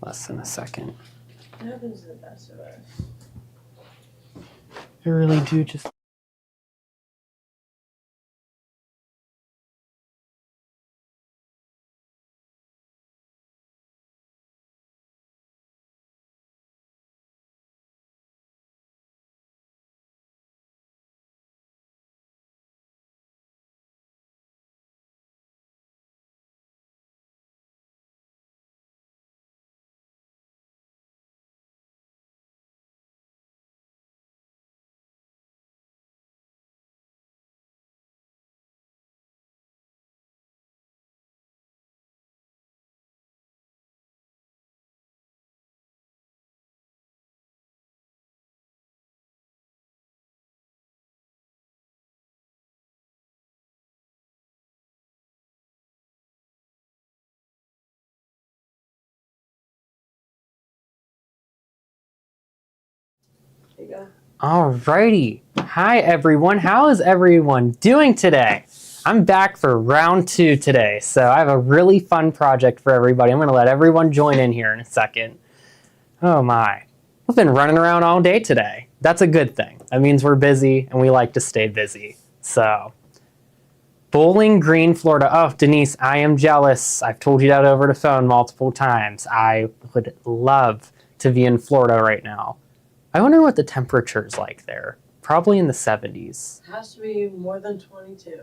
less than a second. It happens to the best of us. I really do just... There you go. Alrighty. Hi everyone. How is everyone doing today? I'm back for round 2 today, so I have a really fun project for everybody. I'm going to let everyone join in here in a second. Oh my. We've been running around all day today. That's a good thing. That means we're busy and we like to stay busy. So, Bowling Green, Florida. Oh, Denise, I am jealous. I've told you that over the phone multiple times. I would love to be in Florida right now. I wonder what the temperature is like there. Probably in the 70s. It has to be more than 22.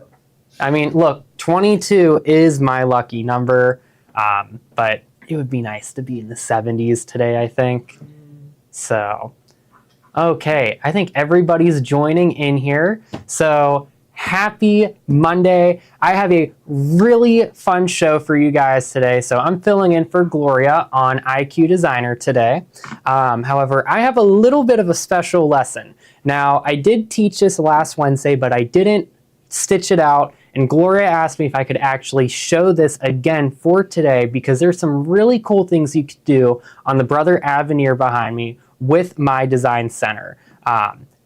I mean, look, 22 is my lucky number, but it would be nice to be in the 70s today, I think. So, okay, I think everybody's joining in here. So, happy Monday. I have a really fun show for you guys today. So I'm filling in for Gloria on IQ Designer today. However, I have a little bit of a special lesson. Now, I did teach this last Wednesday, but I didn't stitch it out. And Gloria asked me if I could actually show this again for today because there's some really cool things you could do on the Brother Aveneer behind me with my design center.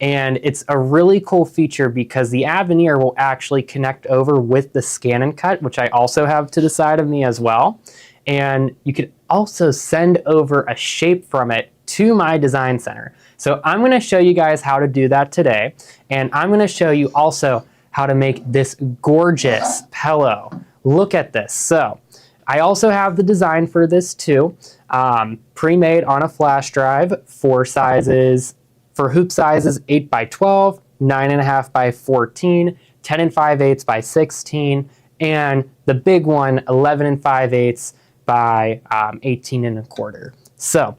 And it's a really cool feature because the aveneer will actually connect over with the scan and cut, which I also have to the side of me as well. And you could also send over a shape from it to my design center. So I'm going to show you guys how to do that today. And I'm going to show you also how to make this gorgeous pillow. Look at this. So I also have the design for this too, pre-made on a flash drive, 4 sizes. For hoop sizes, 8 by 12, 9.5 by 14, 10 5/8 by 16, and the big one, 11 5/8 by 18 1/4. So,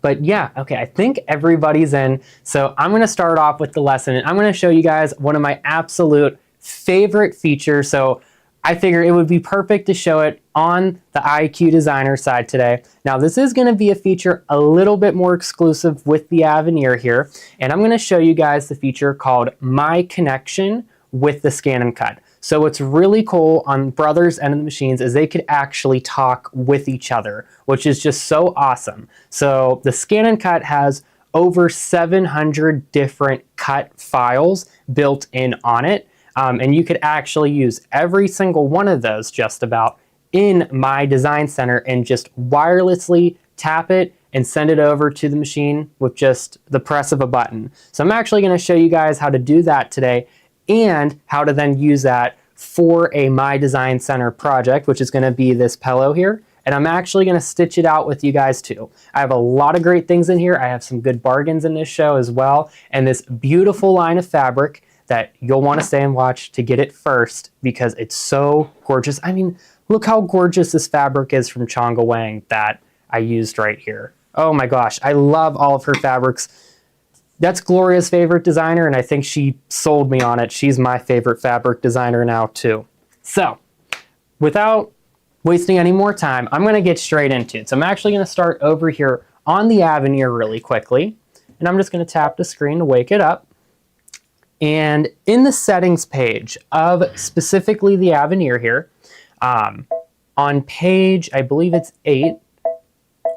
but yeah, okay, I think everybody's in. So I'm going to start off with the lesson, and I'm going to show you guys one of my absolute favorite features. So I figure it would be perfect to show it on the IQ Designer side today. Now this is going to be a feature a little bit more exclusive with the Aveneer here, and I'm going to show you guys the feature called My Connection with the Scan and Cut. So what's really cool on Brother's end of the machines is they could actually talk with each other, which is just so awesome. So the Scan and Cut has over 700 different cut files built in on it. And you could actually use every single one of those just about in my design center and just wirelessly tap it and send it over to the machine with just the press of a button. So I'm actually going to show you guys how to do that today and how to then use that for a My Design Center project, which is going to be this pillow here. And I'm actually going to stitch it out with you guys too. I have a lot of great things in here. I have some good bargains in this show as well. And this beautiful line of fabric that you'll want to stay and watch to get it first because it's so gorgeous. I mean, look how gorgeous this fabric is from Chonga Wang that I used right here. Oh my gosh, I love all of her fabrics. That's Gloria's favorite designer, and I think she sold me on it. She's my favorite fabric designer now too. So, without wasting any more time, I'm going to get straight into it. So I'm actually going to start over here on the Aveneer really quickly, and I'm just going to tap the screen to wake it up. And in the settings page of specifically the Aveneer here, on page, I believe it's 8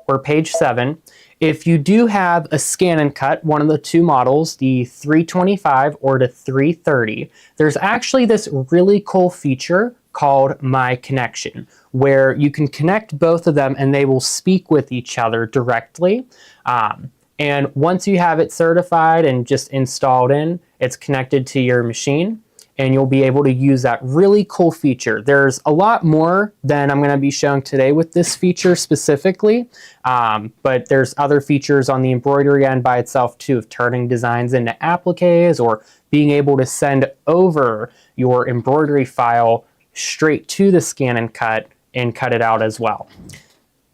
or page 7, if you do have a scan and cut, one of the 2 models, the 325 or the 330, there's actually this really cool feature called My Connection, where you can connect both of them and they will speak with each other directly. And once you have it certified and just installed in, it's connected to your machine and you'll be able to use that really cool feature. There's a lot more than I'm going to be showing today with this feature specifically, but there's other features on the embroidery end by itself too, of turning designs into appliques or being able to send over your embroidery file straight to the scan and cut it out as well.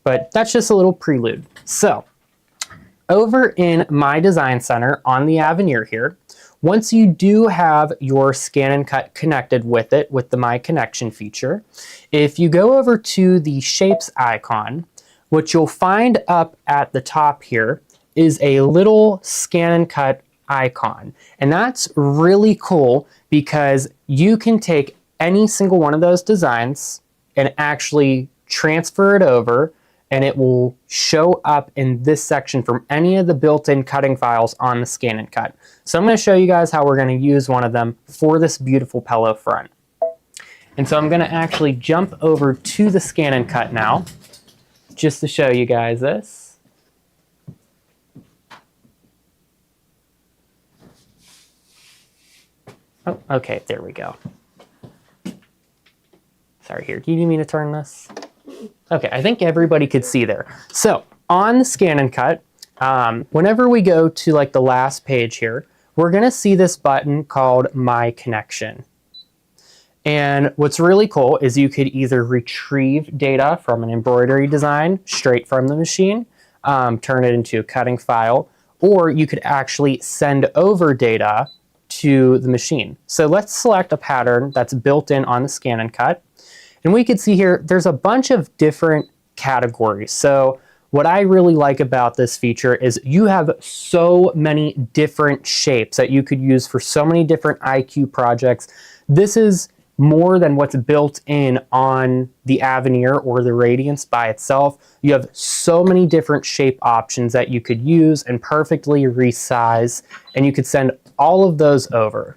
But that's just a little prelude. So over in My Design Center on the Aveneer here, once you do have your scan and cut connected with it, with the My Connection feature, if you go over to the shapes icon, what you'll find up at the top here is a little scan and cut icon. And that's really cool because you can take any single one of those designs and actually transfer it over, and it will show up in this section from any of the built-in cutting files on the scan and cut. So I'm going to show you guys how we're going to use one of them for this beautiful pillow front. And so I'm going to actually jump over to the scan and cut now, just to show you guys this. Oh, okay, there we go. Sorry, here, do you need me to turn this? Okay, I think everybody could see there. So on the scan and cut, whenever we go to like the last page here, we're gonna see this button called My Connection. And what's really cool is you could either retrieve data from an embroidery design straight from the machine, turn it into a cutting file, or you could actually send over data to the machine. So let's select a pattern that's built in on the scan and cut. And we can see here, there's a bunch of different categories. So what I really like about this feature is you have so many different shapes that you could use for so many different IQ projects. This is more than what's built in on the Aveneer or the Radiance by itself. You have so many different shape options that you could use and perfectly resize, and you could send all of those over.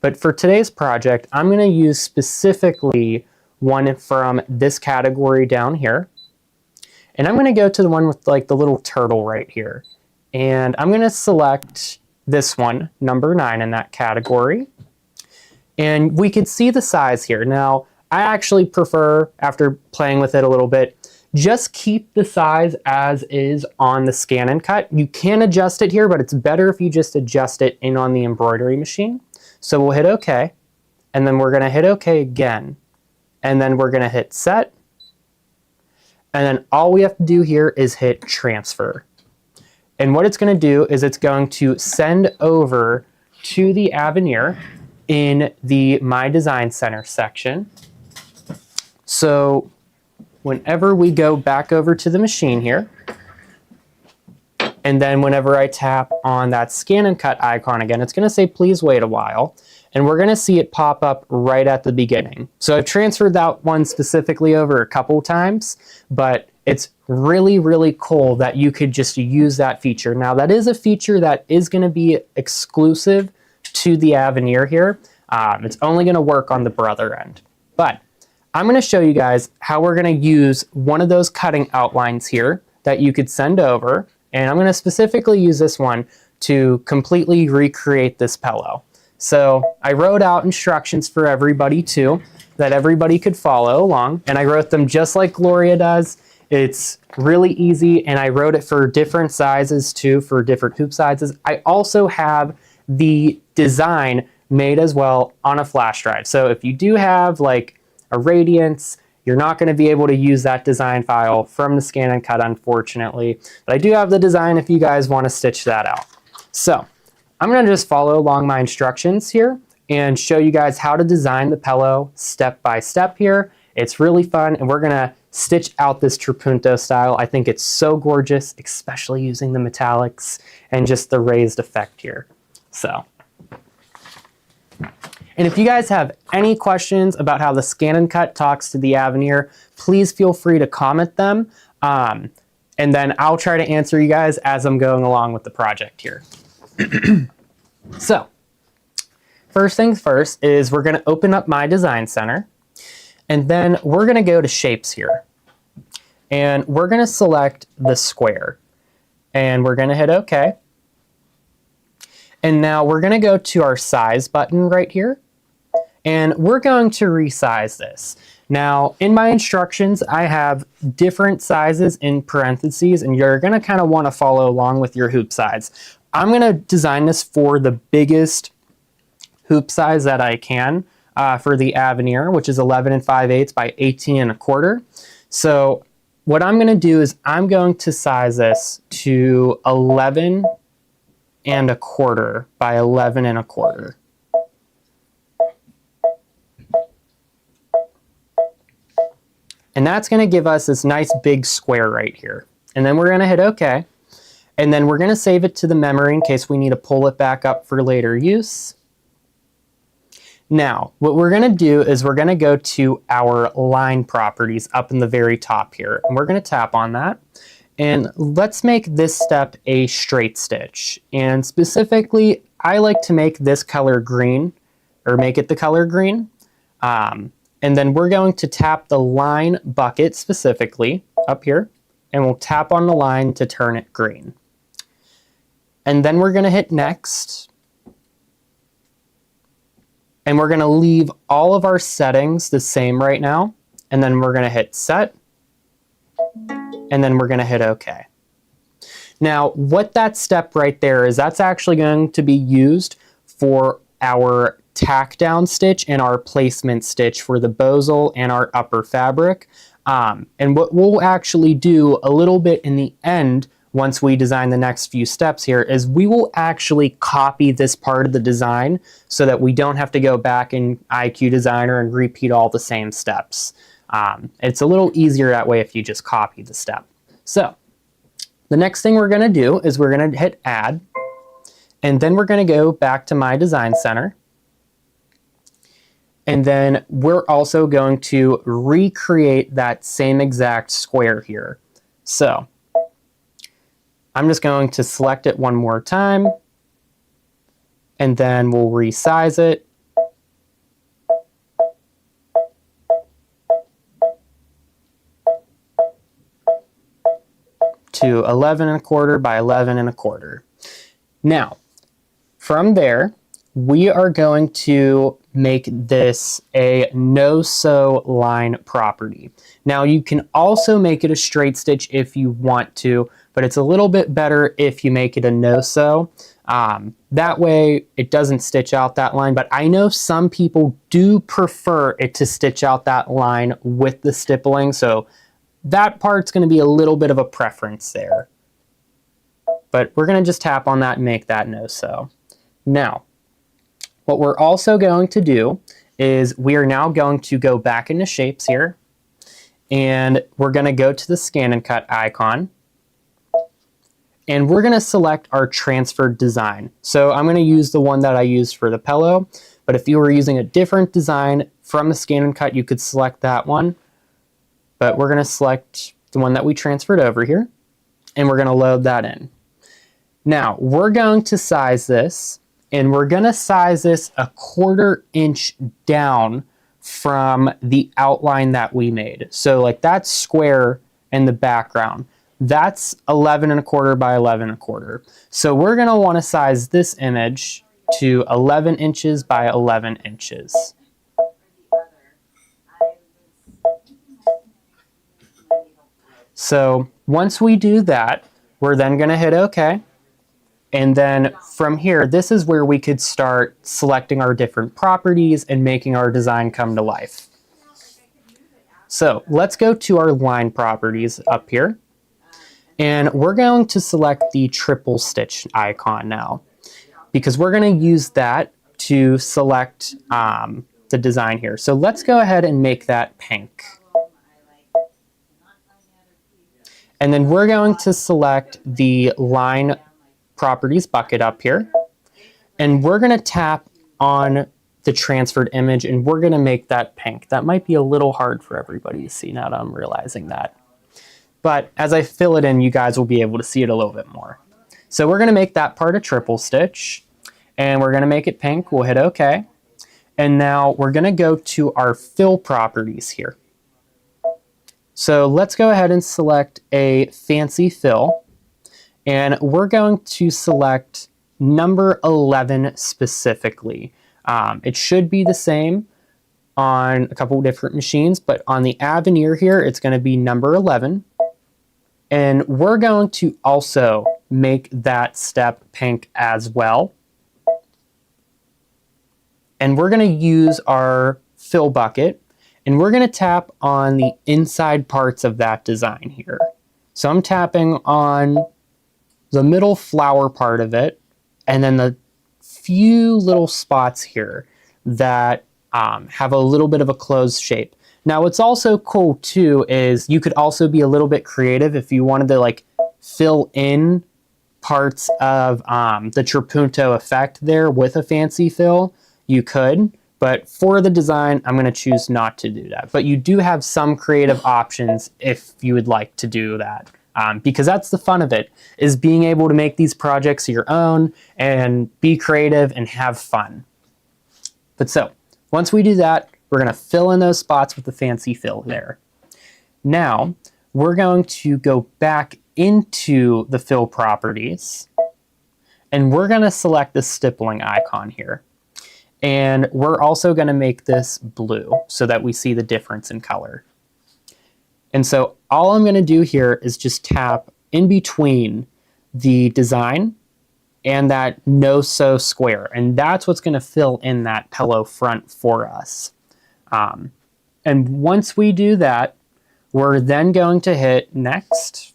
But for today's project, I'm going to use specifically one from this category down here. And I'm going to go to the one with like the little turtle right here. And I'm going to select this one, number 9 in that category. And we can see the size here. Now, I actually prefer, after playing with it a little bit, just keep the size as is on the scan and cut. You can adjust it here, but it's better if you just adjust it in on the embroidery machine. So we'll hit OK, and then we're going to hit OK again. And then we're going to hit set. And then all we have to do here is hit transfer. And what it's going to do is it's going to send over to the Aveneer in the My Design Center section. So whenever we go back over to the machine here, and then whenever I tap on that scan and cut icon again, it's going to say please wait a while. And we're going to see it pop up right at the beginning. So I've transferred that one specifically over a couple times, but it's really, really cool that you could just use that feature. Now that is a feature that is going to be exclusive to the Aveneer here. It's only going to work on the brother end. But I'm going to show you guys how we're going to use one of those cutting outlines here that you could send over. And I'm going to specifically use this one to completely recreate this pillow. So I wrote out instructions for everybody too, that everybody could follow along. And I wrote them just like Gloria does. It's really easy, and I wrote it for different sizes too, for different hoop sizes. I also have the design made as well on a flash drive. So if you do have like a Radiance, you're not going to be able to use that design file from the scan and cut, unfortunately. But I do have the design if you guys want to stitch that out. So I'm going to just follow along my instructions here and show you guys how to design the pillow step by step here. It's really fun, and we're going to stitch out this trapunto style. I think it's so gorgeous, especially using the metallics and just the raised effect here. So, and if you guys have any questions about how the scan and cut talks to the Aveneer, please feel free to comment them, and then I'll try to answer you guys as I'm going along with the project here. So, first things first is we're going to open up My Design Center. And then we're going to go to shapes here. And we're going to select the square. And we're going to hit OK. And now we're going to go to our size button right here. And we're going to resize this. Now, in my instructions, I have different sizes in parentheses, and you're going to kind of want to follow along with your hoop size. I'm going to design this for the biggest hoop size that I can for the Aveneer, which is 11 5/8 by 18 1/4. So what I'm going to do is I'm going to size this to 11 1/4 by 11 1/4. And that's going to give us this nice big square right here. And then we're going to hit OK. And then we're going to save it to the memory in case we need to pull it back up for later use. Now, what we're going to do is we're going to go to our line properties up in the very top here. And we're going to tap on that. And let's make this step a straight stitch. And specifically, I like to make this color green, or make it the color green. And then we're going to tap the line bucket specifically up here, and we'll tap on the line to turn it green. And then we're going to hit next. And we're going to leave all of our settings the same right now. And then we're going to hit set. And then we're going to hit OK. Now, what that step right there is, that's actually going to be used for our tack down stitch and our placement stitch for the bosal and our upper fabric. And what we'll actually do a little bit in the end, once we design the next few steps here, is we will actually copy this part of the design so that we don't have to go back in IQ Designer and repeat all the same steps. It's a little easier that way if you just copy the step. So the next thing we're going to do is we're going to hit add, and then we're going to go back to my design center. And then we're also going to recreate that same exact square here. So I'm just going to select it one more time, and then we'll resize it. To 11 1/4 by 11 1/4. Now, from there, we are going to make this a no-sew line property. Now, you can also make it a straight stitch if you want to, but it's a little bit better if you make it a no-sew. That way, it doesn't stitch out that line, but I know some people do prefer it to stitch out that line with the stippling, so that part's going to be a little bit of a preference there. But we're going to just tap on that and make that no-sew. Now, what we're also going to do is we are now going to go back into shapes here, and we're going to go to the scan and cut icon, and we're going to select our transferred design. So I'm going to use the one that I used for the pillow, but if you were using a different design from the scan and cut, you could select that one. But we're going to select the one that we transferred over here, and we're going to load that in. Now, we're going to size this, and we're going to size this 1/4 inch down from the outline that we made. So like that square in the background, that's 11 1/4 by 11 1/4. So we're going to want to size this image to 11 inches by 11 inches. So once we do that, we're then going to hit OK. And then from here, this is where we could start selecting our different properties and making our design come to life. So let's go to our line properties up here. And we're going to select the triple stitch icon now, because we're going to use that to select the design here. So let's go ahead and make that pink. And then we're going to select the line properties bucket up here. And we're going to tap on the transferred image, and we're going to make that pink. That might be a little hard for everybody to see now that I'm realizing that. But as I fill it in, you guys will be able to see it a little bit more. So we're going to make that part a triple stitch, and we're going to make it pink. We'll hit OK. And now we're going to go to our fill properties here. So let's go ahead and select a fancy fill. And we're going to select number 11 specifically. It should be the same on a couple different machines, but on the aveneer here, it's going to be number 11. And we're going to also make that step pink as well. And we're going to use our fill bucket, and we're going to tap on the inside parts of that design here. So I'm tapping on the middle flower part of it, and then the few little spots here that have a little bit of a closed shape. Now what's also cool too is you could also be a little bit creative if you wanted to like fill in parts of the trapunto effect there with a fancy fill. You could, but for the design, I'm going to choose not to do that. But you do have some creative options if you would like to do that, because that's the fun of it, is being able to make these projects your own and be creative and have fun. But so, once we do that, we're going to fill in those spots with the fancy fill there. Now, we're going to go back into the fill properties, and we're going to select the stippling icon here. And we're also going to make this blue so that we see the difference in color. And so all I'm going to do here is just tap in between the design and that no-so square. And that's what's going to fill in that pillow front for us. And once we do that, we're then going to hit next.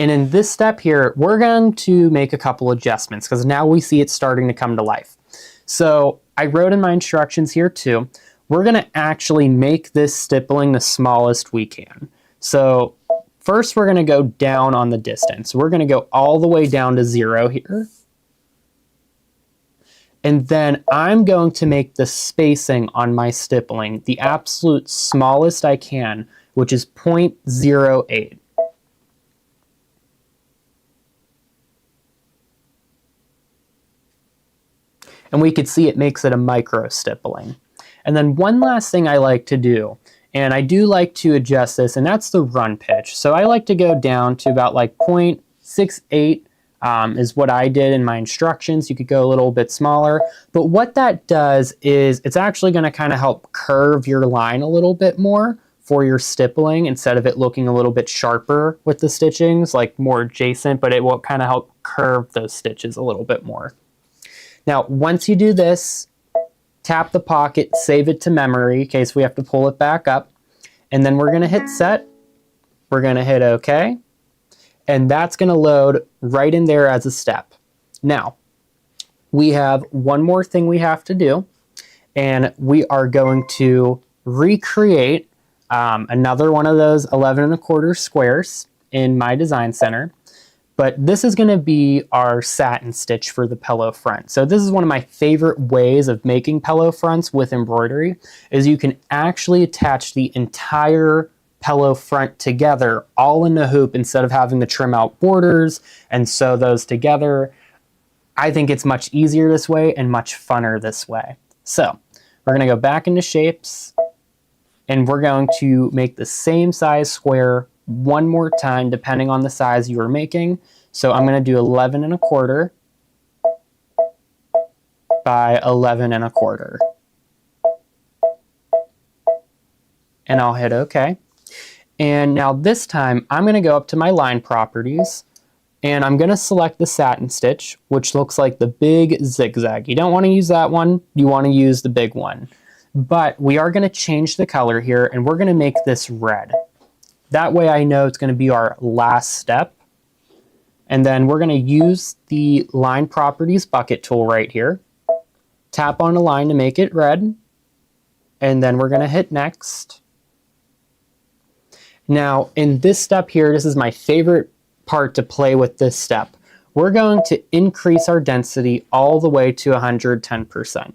And in this step here, we're going to make a couple adjustments because now we see it starting to come to life. So I wrote in my instructions here too, we're going to actually make this stippling the smallest we can. So first we're going to go down on the distance. We're going to go all the way down to 0 here. And then I'm going to make the spacing on my stippling the absolute smallest I can, which is 0.08. And we could see it makes it a micro stippling. And then one last thing I like to do, and I do like to adjust this, and that's the run pitch. So I like to go down to about like 0.68 is what I did in my instructions. You could go a little bit smaller. But what that does is it's actually going to kind of help curve your line a little bit more for your stippling instead of it looking a little bit sharper with the stitchings, like more adjacent, but it will kind of help curve those stitches a little bit more. Now, once you do this, tap the pocket, save it to memory in case we have to pull it back up. And then we're going to hit set. We're going to hit OK. And that's going to load right in there as a step. Now, we have one more thing we have to do. And we are going to recreate another one of those 11 1/4 squares in my design center. But this is going to be our satin stitch for the pillow front. So this is one of my favorite ways of making pillow fronts with embroidery, is you can actually attach the entire pillow front together all in a hoop instead of having to trim out borders and sew those together. I think it's much easier this way and much funner this way. So we're going to go back into shapes, and we're going to make the same size square one more time depending on the size you are making. So I'm going to do 11 1/4 by 11 1/4. And I'll hit OK. And now this time I'm going to go up to my line properties, and I'm going to select the satin stitch, which looks like the big zigzag. You don't want to use that one, you want to use the big one. But we are going to change the color here, and we're going to make this red. That way I know it's going to be our last step. And then we're going to use the line properties bucket tool right here. Tap on a line to make it red. And then we're going to hit next. Now in this step here, this is my favorite part to play with this step. We're going to increase our density all the way to 110%.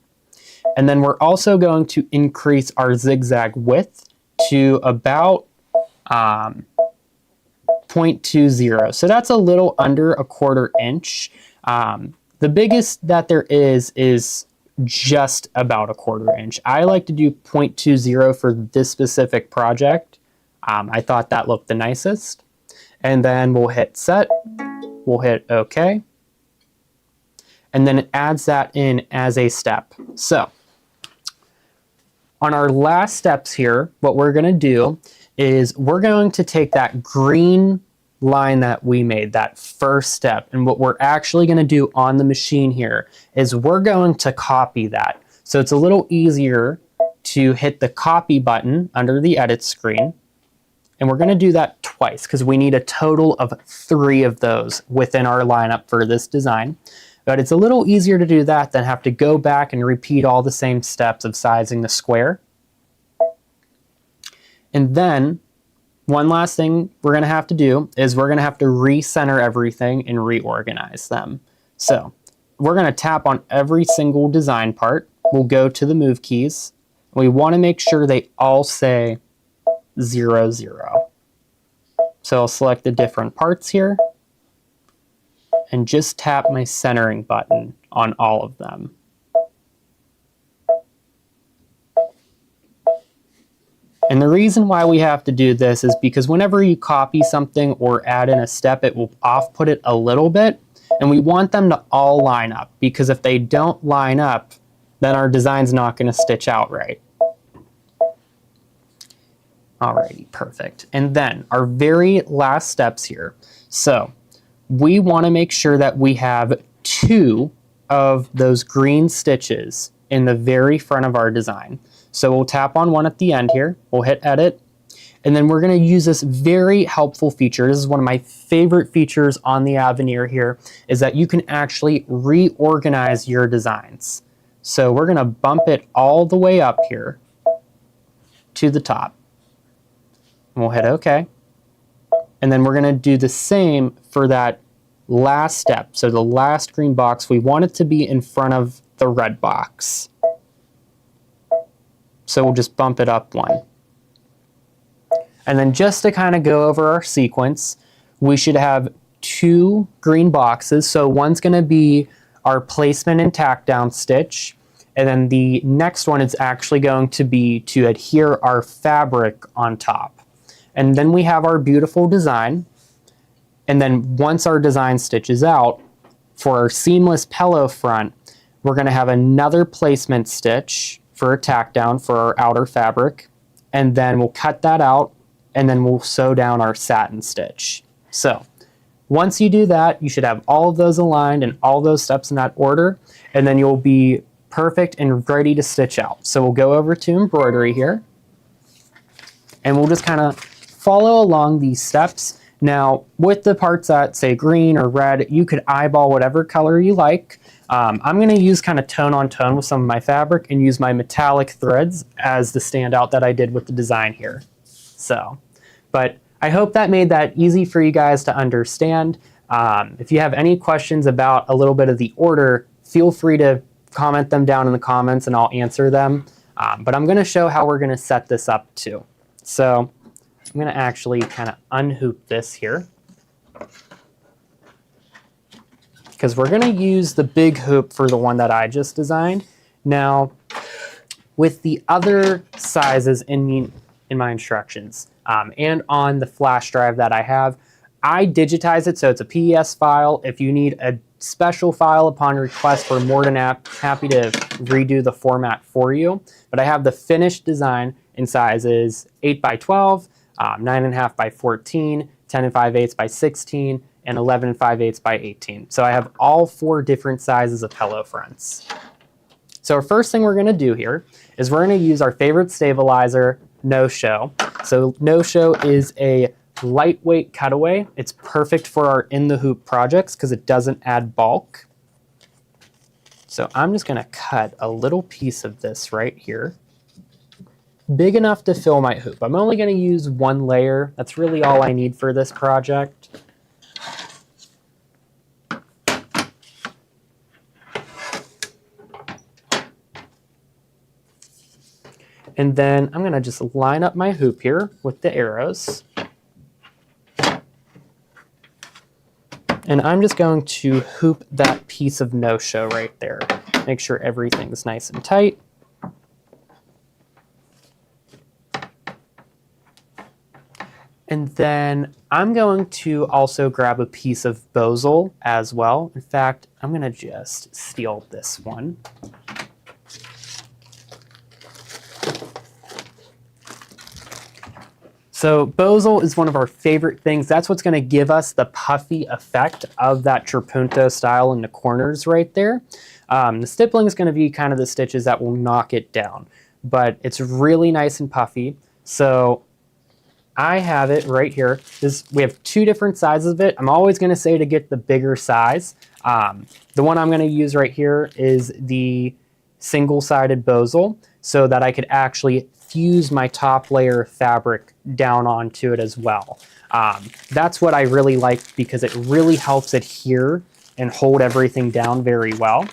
And then we're also going to increase our zigzag width to about 0.20. So that's a little under 1/4 inch. The biggest that there is just about a 1/4 inch. I like to do 0.20 for this specific project. I thought that looked the nicest. And then we'll hit set, we'll hit OK. And then it adds that in as a step. So on our last steps here, what we're going to do is we're going to take that green line that we made, that first step, and what we're actually going to do on the machine here is we're going to copy that. So it's a little easier to hit the copy button under the edit screen, and we're going to do that twice because we need a total of 3 of those within our lineup for this design. But it's a little easier to do that than have to go back and repeat all the same steps of sizing the square. And then one last thing we're going to have to do is we're going to have to recenter everything and reorganize them. So we're going to tap on every single design part. We'll go to the move keys. We want to make sure they all say 0, 0. So I'll select the different parts here and just tap my centering button on all of them. And the reason why we have to do this is because whenever you copy something or add in a step, it will off-put it a little bit. And we want them to all line up, because if they don't line up, then our design's not going to stitch out right. Alrighty, perfect. And then our very last steps here. So we want to make sure that we have 2 of those green stitches in the very front of our design. So we'll tap on one at the end here, we'll hit edit, and then we're going to use this very helpful feature. This is one of my favorite features on the Aveneer here, is that you can actually reorganize your designs. So we're going to bump it all the way up here to the top. And we'll hit OK. And then we're going to do the same for that last step. So the last green box, we want it to be in front of the red box. So we'll just bump it up 1. And then just to kind of go over our sequence, we should have 2 green boxes. So one's going to be our placement and tack down stitch. And then the next one is actually going to be to adhere our fabric on top. And then we have our beautiful design. And then once our design stitches out, for our seamless pillow front, we're going to have another placement stitch for a tack down for our outer fabric, and then we'll cut that out, and then we'll sew down our satin stitch. So once you do that, you should have all of those aligned and all those steps in that order, and then you'll be perfect and ready to stitch out. So we'll go over to embroidery here, and we'll just kind of follow along these steps. Now, with the parts that say green or red, you could eyeball whatever color you like. I'm going to use kind of tone on tone with some of my fabric and use my metallic threads as the standout that I did with the design here. So, but I hope that made that easy for you guys to understand. If you have any questions about a little bit of the order, feel free to comment them down in the comments and I'll answer them. But I'm going to show how we're going to set this up too. So I'm going to actually kind of unhoop this here, because we're going to use the big hoop for the one that I just designed. Now, with the other sizes in my instructions and on the flash drive that I have, I digitize it so it's a PES file. If you need a special file upon request, we're more than happy to redo the format for you. But I have the finished design in sizes 8 by 12, 9.5 by 14, 10 5/8 by 16, and 11 5/8 by 18. So I have all 4 different sizes of pillow fronts. So our first thing we're going to do here is we're going to use our favorite stabilizer, no-show. So no-show is a lightweight cutaway. It's perfect for our in-the-hoop projects because it doesn't add bulk. So I'm just going to cut a little piece of this right here, big enough to fill my hoop. I'm only going to use 1 layer. That's really all I need for this project. And then I'm going to just line up my hoop here with the arrows. And I'm just going to hoop that piece of no-show right there. Make sure everything's nice and tight. And then I'm going to also grab a piece of bosal as well. In fact, I'm going to just steal this one. So bosal is one of our favorite things. That's what's going to give us the puffy effect of that trapunto style in the corners right there. The stippling is going to be kind of the stitches that will knock it down, but it's really nice and puffy. So I have it right here. We have two different sizes of it. I'm always going to say to get the bigger size. The one I'm going to use right here is the single-sided bosal so that I could actually fuse my top layer of fabric down onto it as well. That's what I really like because it really helps adhere and hold everything down very well.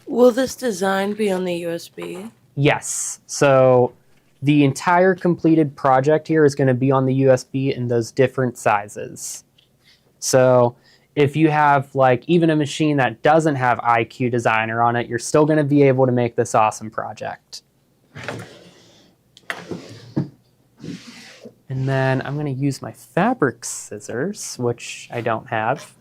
Will this design be on the USB? Yes. So the entire completed project here is going to be on the USB in those different sizes. So if you have like even a machine that doesn't have IQ Designer on it, you're still going to be able to make this awesome project. And then I'm going to use my fabric scissors, which I don't have.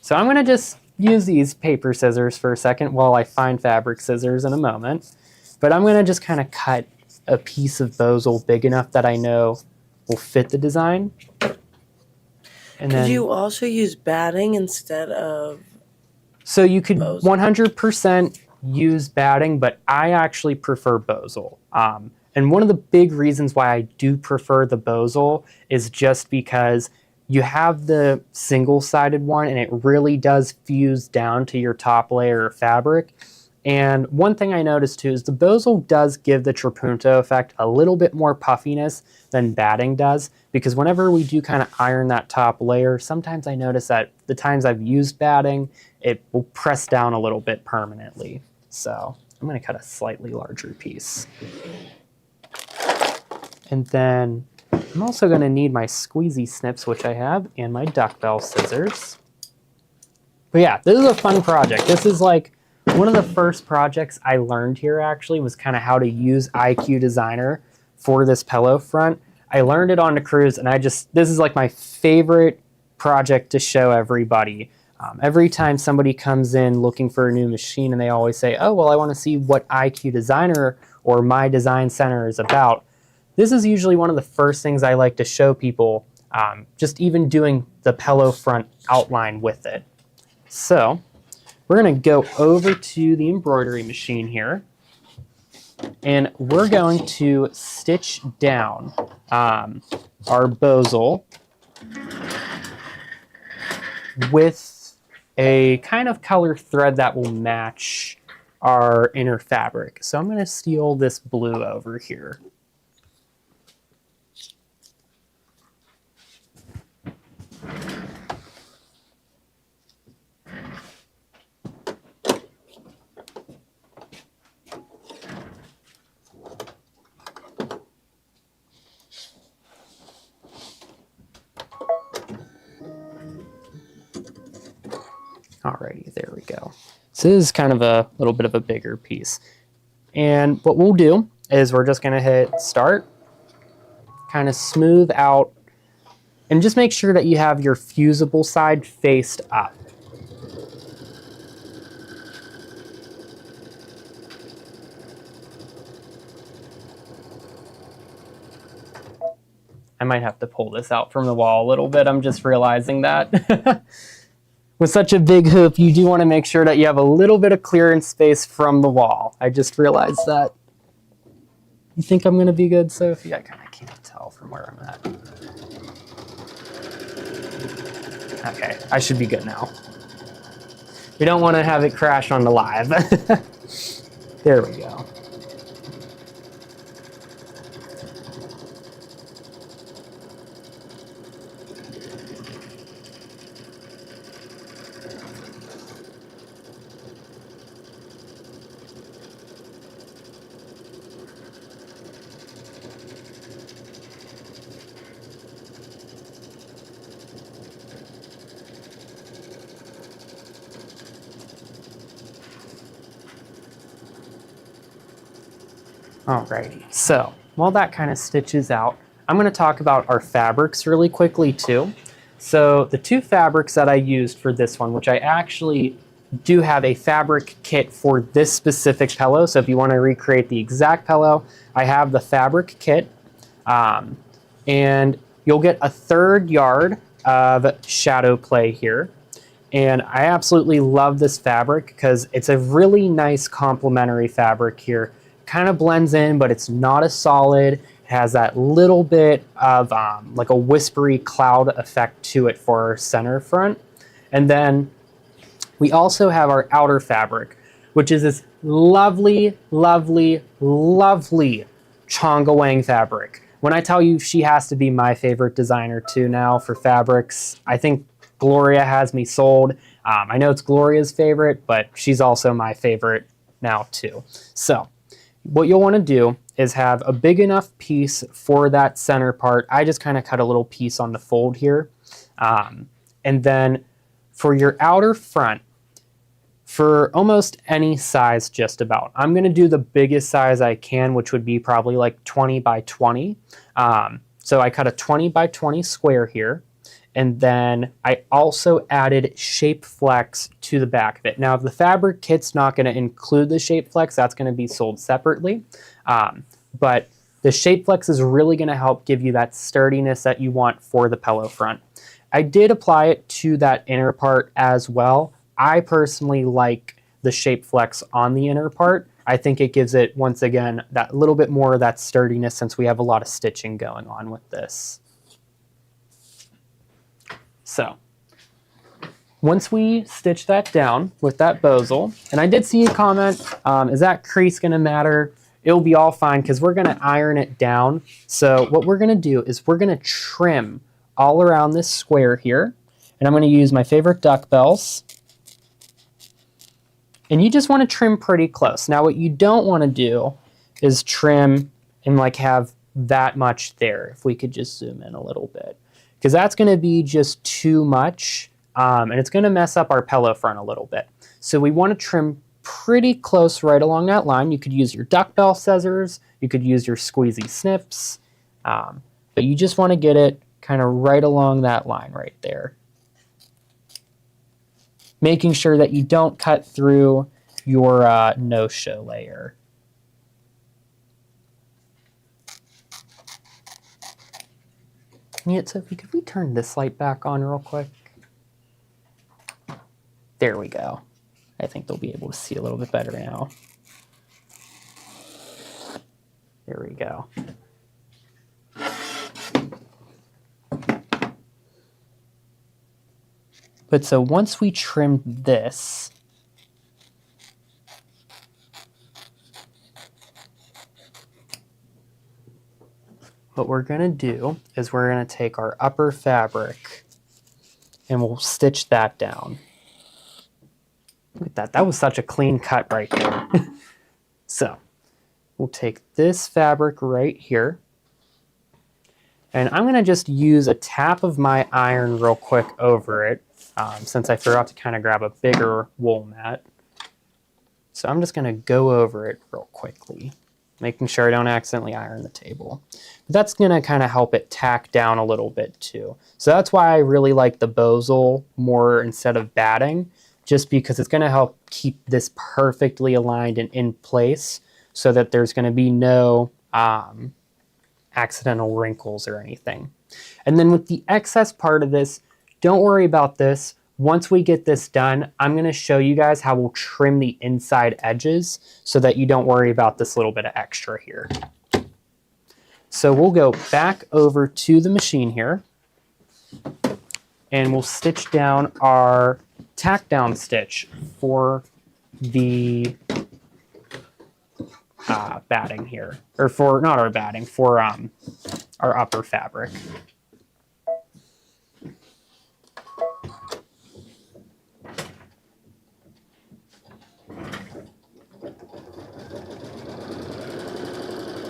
So I'm going to just use these paper scissors for a second while I find fabric scissors in a moment. But I'm going to just kind of cut a piece of bosal big enough that I know will fit the design. And Could then, you also use batting instead of... so you could bosal? 100% use batting, but I actually prefer bosal. And one of the big reasons why I do prefer the bosal is just because you have the single-sided one and it really does fuse down to your top layer of fabric. And one thing I noticed too is the bosal does give the trapunto effect a little bit more puffiness than batting does, because whenever we do kind of iron that top layer, sometimes I notice that the times I've used batting, it will press down a little bit permanently. So I'm going to cut a slightly larger piece. And then I'm also going to need my squeezy snips, which I have, and my duckbell scissors. But yeah, this is a fun project. This is like one of the first projects I learned here actually was kind of how to use IQ Designer for this pillow front. I learned it on the cruise, and this is like my favorite project to show everybody. Every time somebody comes in looking for a new machine and they always say, oh, well, I want to see what IQ Designer or My Design Center is about. This is usually one of the first things I like to show people, just even doing the pillow front outline with it. So we're going to go over to the embroidery machine here, and we're going to stitch down our bosal with a kind of color thread that will match our inner fabric. So I'm going to steal this blue over here. Alrighty, there we go. So this is kind of a little bit of a bigger piece. And what we'll do is we're just gonna hit start, kind of smooth out, and just make sure that you have your fusible side faced up. I might have to pull this out from the wall a little bit, I'm just realizing that. With such a big hoop, you do want to make sure that you have a little bit of clearance space from the wall. I just realized that. You think I'm going to be good, Sophie? I kind of can't tell from where I'm at. Okay, I should be good now. We don't want to have it crash on the live. There we go. Alrighty, so while that kind of stitches out, I'm going to talk about our fabrics really quickly too. So the two fabrics that I used for this one, which I actually do have a fabric kit for this specific pillow. So if you want to recreate the exact pillow, I have the fabric kit. And you'll get a 1/3 yard of shadow play here. And I absolutely love this fabric because it's a really nice complementary fabric here. Kind of blends in, but it's not as solid. It has that little bit of like a whispery cloud effect to it for our center front. And then we also have our outer fabric, which is this lovely, lovely, lovely Chonga Wang fabric. When I tell you she has to be my favorite designer too now for fabrics, I think Gloria has me sold. I know it's Gloria's favorite, but she's also my favorite now too. So what you'll want to do is have a big enough piece for that center part. I just kind of cut a little piece on the fold here. And then for your outer front, for almost any size just about, I'm going to do the biggest size I can, which would be probably like 20 by 20. So I cut a 20 by 20 square here. And then I also added shape flex to the back of it. Now, if the fabric kit's not going to include the shape flex, that's going to be sold separately. But the shape flex is really going to help give you that sturdiness that you want for the pillow front. I did apply it to that inner part as well. I personally like the shape flex on the inner part. I think it gives it, once again, that little bit more of that sturdiness since we have a lot of stitching going on with this. So once we stitch that down with that bozal, and I did see a comment, is that crease going to matter? It'll be all fine because we're going to iron it down. So what we're going to do is we're going to trim all around this square here. And I'm going to use my favorite duck bells. And you just want to trim pretty close. Now what you don't want to do is trim and like have that much there. If we could just zoom in a little bit. Because that's going to be just too much, and it's going to mess up our pillow front a little bit. So we want to trim pretty close right along that line. You could use your duck bell scissors, you could use your squeezy snips, but you just want to get it kind of right along that line right there. Making sure that you don't cut through your no-show layer. Yeah, Sophie, could we turn this light back on real quick? There we go. I think they'll be able to see a little bit better now. There we go. But so once we trim this, what we're going to do is we're going to take our upper fabric and we'll stitch that down. Look at that. That was such a clean cut right there. So we'll take this fabric right here. And I'm going to just use a tap of my iron real quick over it since I forgot to kind of grab a bigger wool mat. So I'm just going to go over it real quickly, making sure I don't accidentally iron the table. But that's going to kind of help it tack down a little bit too. So that's why I really like the bozal more instead of batting, just because it's going to help keep this perfectly aligned and in place so that there's going to be no accidental wrinkles or anything. And then with the excess part of this, don't worry about this. Once we get this done, I'm going to show you guys how we'll trim the inside edges so that you don't worry about this little bit of extra here. So we'll go back over to the machine here and we'll stitch down our tack down stitch for the batting here, or for, not our batting, for our upper fabric.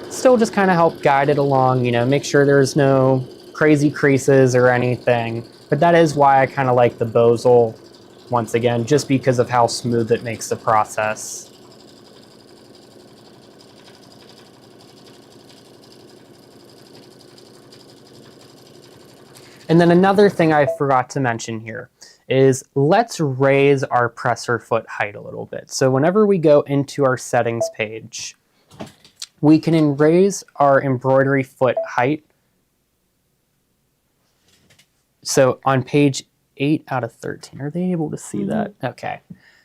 Still just kind of help guide it along, you know, make sure there's no crazy creases or anything. But that is why I kind of like the bozal, once again, just because of how smooth it makes the process. And then another thing I forgot to mention here is let's raise our presser foot height a little bit. So whenever we go into our settings page, we can raise our embroidery foot height. So on page 8 out of 13, are they able to see that? Okay.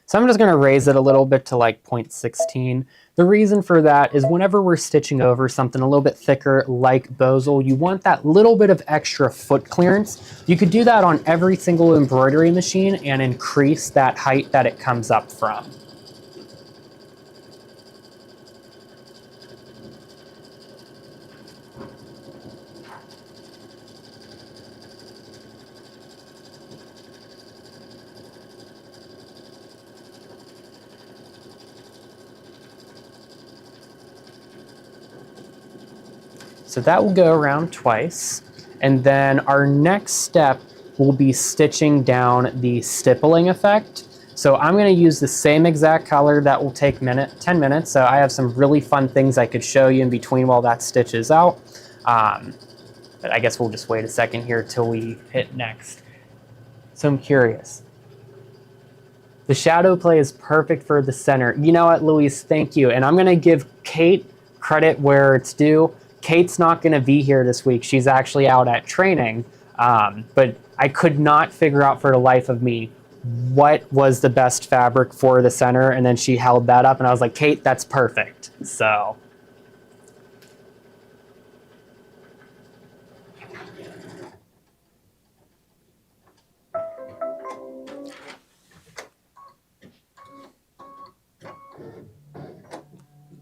So I'm just going to raise it a little bit to like 0.16. The reason for that is whenever we're stitching over something a little bit thicker like Bosal, you want that little bit of extra foot clearance. You could do that on every single embroidery machine and increase that height that it comes up from. So that will go around twice. And then our next step will be stitching down the stippling effect. So I'm going to use the same exact color. That will take 10 minutes. So I have some really fun things I could show you in between while that stitches out. But I guess we'll just wait a second here till we hit next. So I'm curious. The shadow play is perfect for the center. You know what, Louise? Thank you. And I'm going to give Kate credit where it's due. Kate's not going to be here this week. She's actually out at training. But I could not figure out for the life of me what was the best fabric for the center. And then she held that up and I was like, Kate, that's perfect. So.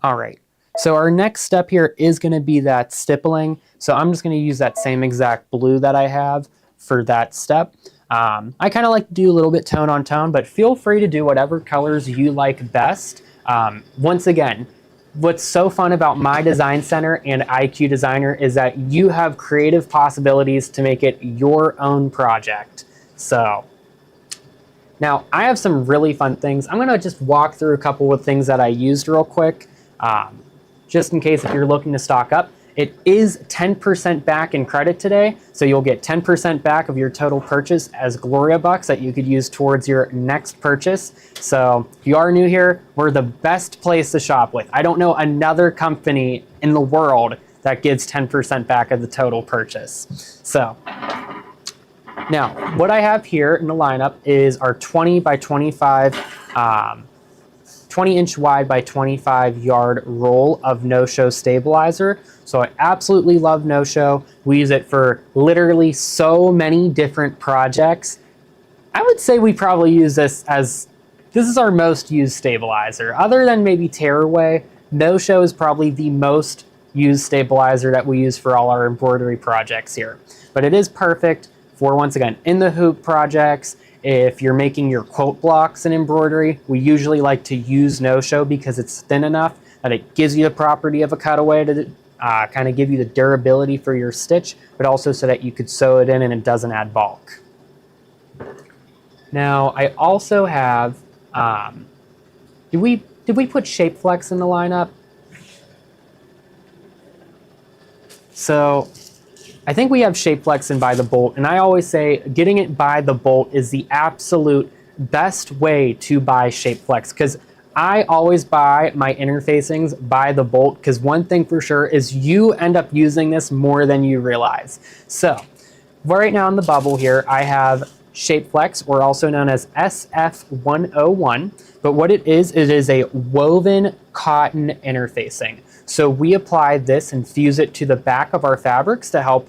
All right. So our next step here is going to be that stippling. So I'm just going to use that same exact blue that I have for that step. I kind of like to do a little bit tone on tone, but feel free to do whatever colors you like best. Once again, what's so fun about my design center and IQ Designer is that you have creative possibilities to make it your own project. So now I have some really fun things. I'm going to just walk through a couple of things that I used real quick. Just in case if you're looking to stock up. It is 10% back in credit today, so you'll get 10% back of your total purchase as Gloria Bucks that you could use towards your next purchase. So if you are new here, we're the best place to shop with. I don't know another company in the world that gives 10% back of the total purchase. So now what I have here in the lineup is our 20 by 25 20-inch wide by 25-yard roll of no-show stabilizer. So I absolutely love no-show. We use it for literally so many different projects. I would say we probably use this is our most used stabilizer. Other than maybe Tearaway, no-show is probably the most used stabilizer that we use for all our embroidery projects here. But it is perfect for, once again, in the hoop projects. If you're making your quote blocks in embroidery, we usually like to use no-show because it's thin enough that it gives you the property of a cutaway to kind of give you the durability for your stitch, but also so that you could sew it in and it doesn't add bulk. Now, I also have, did we put Shape Flex in the lineup? So I think we have Shape Flex in by the bolt, and I always say getting it by the bolt is the absolute best way to buy Shape Flex, because I always buy my interfacings by the bolt, because one thing for sure is you end up using this more than you realize. So right now in the bubble here, I have Shape Flex, or also known as SF101, but what it is a woven cotton interfacing. So we apply this and fuse it to the back of our fabrics to help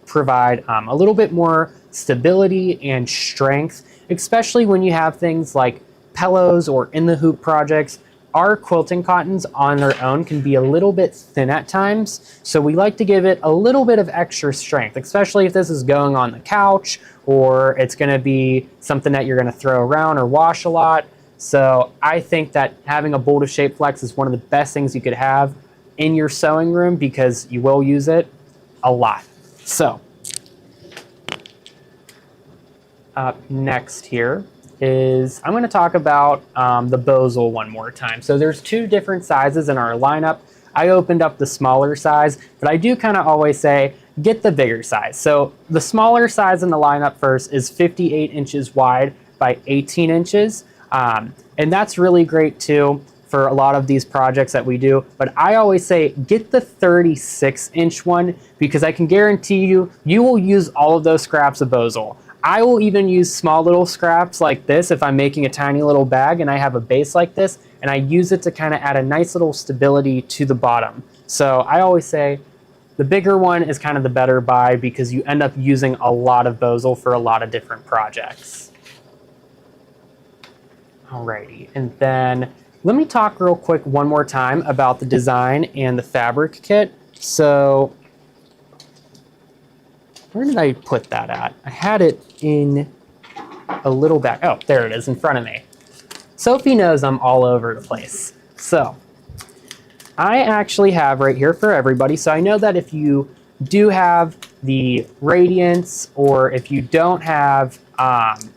provide a little bit more stability and strength, especially when you have things like pillows or in the hoop projects. Our quilting cottons on their own can be a little bit thin at times, so we like to give it a little bit of extra strength, especially if this is going on the couch or it's going to be something that you're going to throw around or wash a lot. So I think that having a bolt of Shape Flex is one of the best things you could have in your sewing room, because you will use it a lot. So up next here is I'm going to talk about the Bosal one more time. So there's two different sizes in our lineup. I opened up the smaller size, but I do kind of always say get the bigger size. So the smaller size in the lineup first is 58 inches wide by 18 inches. And that's really great too for a lot of these projects that we do. But I always say get the 36-inch one, because I can guarantee you, you will use all of those scraps of Bosal. I will even use small little scraps like this if I'm making a tiny little bag and I have a base like this, and I use it to kind of add a nice little stability to the bottom. So I always say the bigger one is kind of the better buy, because you end up using a lot of Bosal for a lot of different projects. Alrighty, and then let me talk real quick one more time about the design and the fabric kit. So where did I put that at? I had it in a little bag. Oh, there it is in front of me. Sophie knows I'm all over the place. So I actually have right here for everybody. So I know that if you do have the Radiance, or if you don't have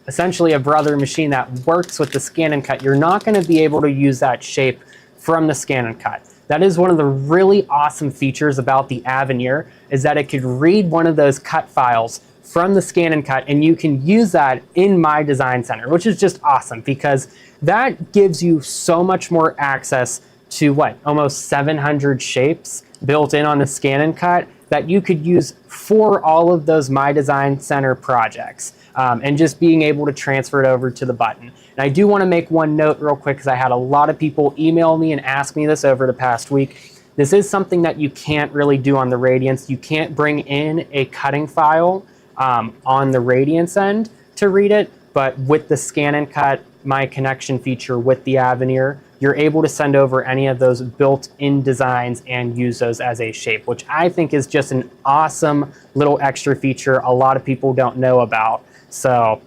essentially a brother machine that works with the scan and cut, you're not going to be able to use that shape from the scan and cut. That is one of the really awesome features about the Aveneer, is that it could read one of those cut files from the scan and cut, and you can use that in My Design Center, which is just awesome, because that gives you so much more access to almost 700 shapes built in on the scan and cut that you could use for all of those My Design Center projects, and just being able to transfer it over to the button. And I do want to make one note real quick, because I had a lot of people email me and ask me this over the past week. This is something that you can't really do on the Radiance. You can't bring in a cutting file on the Radiance end to read it, but with the scan and cut My Connection feature with the Aveneer, you're able to send over any of those built-in designs and use those as a shape, which I think is just an awesome little extra feature a lot of people don't know about. So,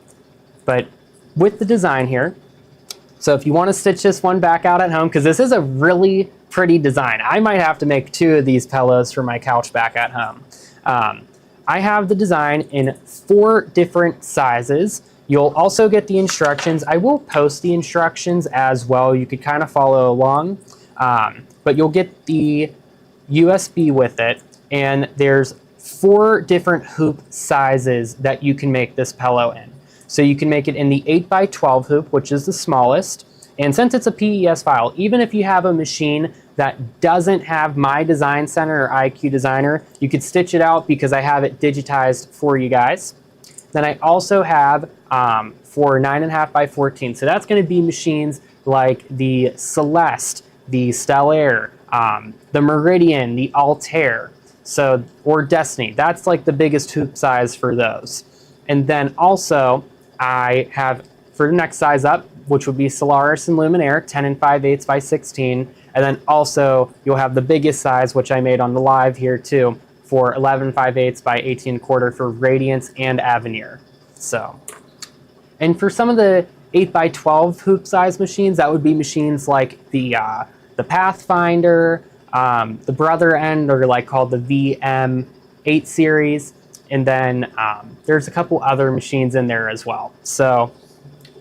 but with the design here, so if you want to stitch this one back out at home, because this is a really pretty design. I might have to make 2 of these pillows for my couch back at home. I have the design in 4 different sizes. You'll also get the instructions. I will post the instructions as well. You could kind of follow along, but you'll get the USB with it, and there's 4 different hoop sizes that you can make this pillow in. So you can make it in the 8x12 hoop, which is the smallest. And since it's a PES file, even if you have a machine that doesn't have My Design Center or IQ Designer, you could stitch it out, because I have it digitized for you guys. Then I also have for 9.5x14. So that's going to be machines like the Celeste, the Stellaire, the Meridian, the Altair, or Destiny. That's like the biggest hoop size for those. And then also I have for the next size up, which would be Solaris and Luminaire, 10 5/8 by 16. And then also you'll have the biggest size, which I made on the live here too, for 11 5/8 by 18 1/4 for Radiance and Aveneer. So, and for some of the 8x12 hoop size machines, that would be machines like the Pathfinder, the brother end, or like called the VM8 series. And then there's a couple other machines in there as well. So,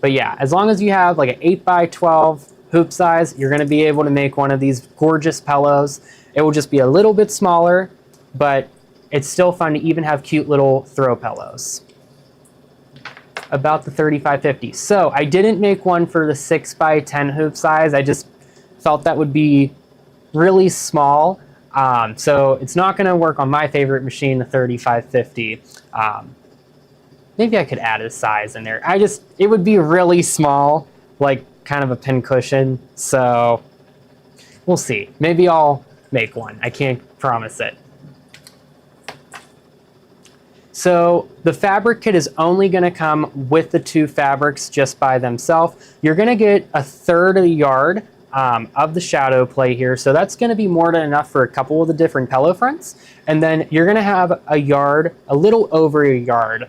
but yeah, as long as you have like an 8x12 hoop size, you're going to be able to make one of these gorgeous pillows. It will just be a little bit smaller, but it's still fun to even have cute little throw pillows. About the 3550. So I didn't make one for the 6x10 hoop size. I just felt that would be really small. So it's not going to work on my favorite machine, the 3550. Maybe I could add a size in there. It would be really small, like kind of a pin cushion. So we'll see. Maybe I'll make one. I can't promise it. So the fabric kit is only going to come with the 2 fabrics just by themselves. You're going to get 1/3 of the yard of the shadow play here. So that's going to be more than enough for a couple of the different pillow fronts. And then you're going to have a yard, a little over a yard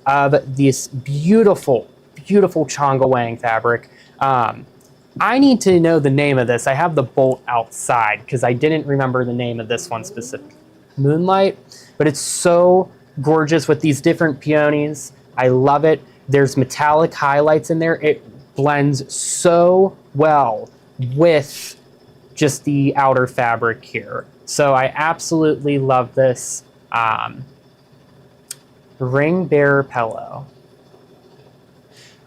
of this beautiful, beautiful Chonga Wang fabric. I need to know the name of this. I have the bolt outside because I didn't remember the name of this one specific. Moonlight, but it's so gorgeous with these different peonies. I love it. There's metallic highlights in there. It blends so well with just the outer fabric here. So I absolutely love this. Ring bearer pillow.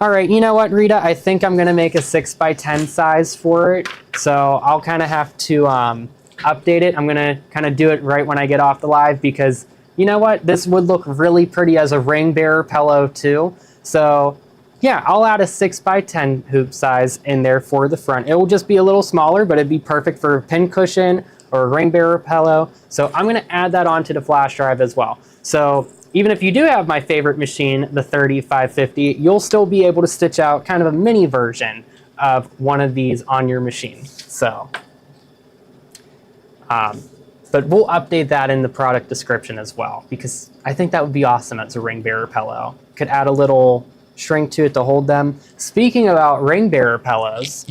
All right, you know what, Rita? I think I'm gonna make a 6x10 size for it. So I'll kind of have to update it. I'm gonna kind of do it right when I get off the live because you know what? This would look really pretty as a ring bearer pillow too. So yeah, I'll add a 6x10 hoop size in there for the front. It will just be a little smaller, but it'd be perfect for a pin cushion or a ring bearer pillow. So I'm gonna add that onto the flash drive as well. So even if you do have my favorite machine, the 3550, you'll still be able to stitch out kind of a mini version of one of these on your machine. So, but we'll update that in the product description as well, because I think that would be awesome as a ring bearer pillow. Could add a little shrink to it to hold them. Speaking about ring bearer pillows,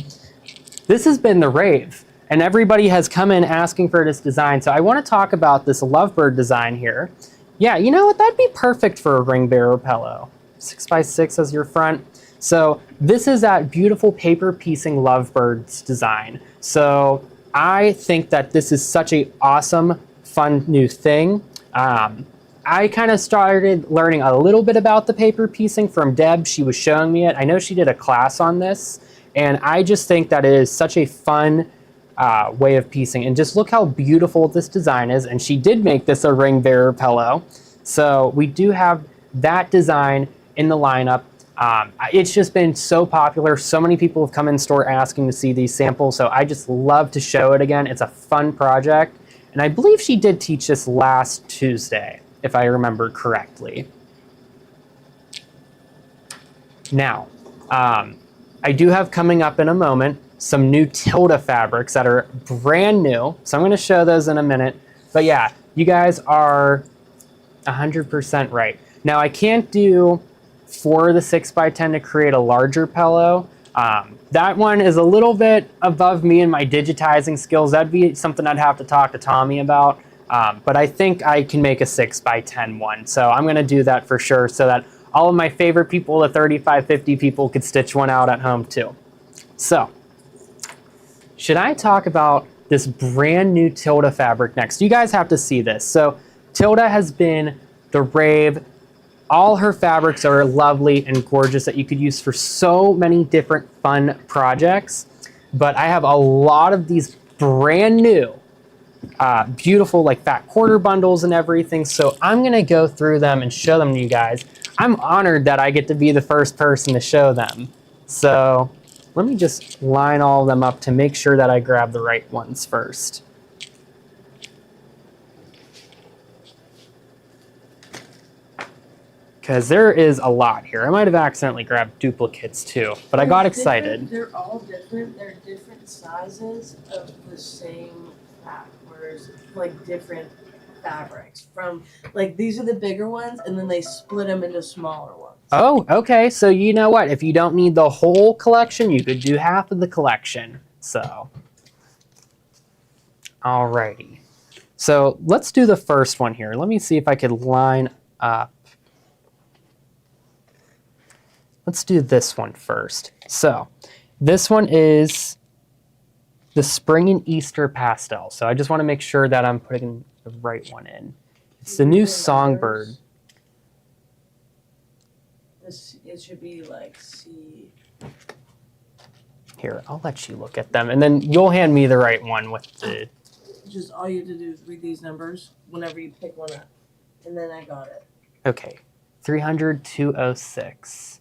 this has been the rave, and everybody has come in asking for this design. So I want to talk about this lovebird design here. Yeah, you know what? That'd be perfect for a ring bearer pillow. 6x6 as your front. So this is that beautiful paper piecing lovebirds design. So I think that this is such a awesome, fun new thing. I kind of started learning a little bit about the paper piecing from Deb. She was showing me it. I know she did a class on this, and I just think that it is such a fun way of piecing. And just look how beautiful this design is. And she did make this a ring bearer pillow. So we do have that design in the lineup. It's just been so popular. So many people have come in store asking to see these samples. So I just love to show it again. It's a fun project. And I believe she did teach this last Tuesday, if I remember correctly. Now, I do have coming up in a moment some new Tilda fabrics that are brand new. So I'm going to show those in a minute. But yeah, you guys are 100% right. Now I can't do for the 6x10 to create a larger pillow. That one is a little bit above me and my digitizing skills. That'd be something I'd have to talk to Tommy about. But I think I can make a 6x10 one. So I'm going to do that for sure so that all of my favorite people, the 3550 people, could stitch one out at home too. So should I talk about this brand new Tilda fabric next? You guys have to see this. So Tilda has been the rave. All her fabrics are lovely and gorgeous that you could use for so many different fun projects. But I have a lot of these brand new, beautiful like fat quarter bundles and everything. So I'm gonna go through them and show them to you guys. I'm honored that I get to be the first person to show them. So let me just line all of them up to make sure that I grab the right ones first. Because there is a lot here. I might have accidentally grabbed duplicates too, but I got excited. They're all different. They're different sizes of the same fabric, whereas like different fabrics. From like these are the bigger ones, and then they split them into smaller ones. Oh, okay. So you know what? If you don't need the whole collection, you could do half of the collection. So, alrighty. So let's do the first one here. Let me see if I could line up. Let's do this one first. So this one is the Spring and Easter pastel. So I just want to make sure that I'm putting the right one in. It's the new Songbird. It should be like C. Here, I'll let you look at them, and then you'll hand me the right one with the... Just all you have to do is read these numbers whenever you pick one up. And then I got it. Okay, 300-206.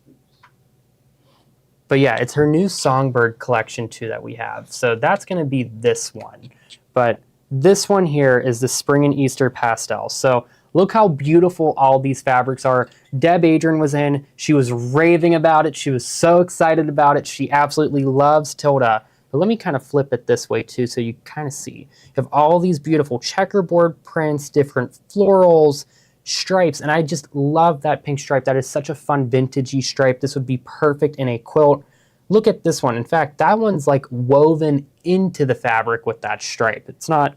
But yeah, it's her new Songbird collection too that we have. So that's going to be this one. But this one here is the Spring and Easter pastel. So look how beautiful all these fabrics are. Deb Adrian was in. She was raving about it. She was so excited about it. She absolutely loves Tilda. But let me kind of flip it this way too so you kind of see. You have all these beautiful checkerboard prints, different florals, stripes, and I just love that pink stripe. That is such a fun vintagey stripe. This would be perfect in a quilt. Look at this one. In fact, that one's like woven into the fabric with that stripe. It's not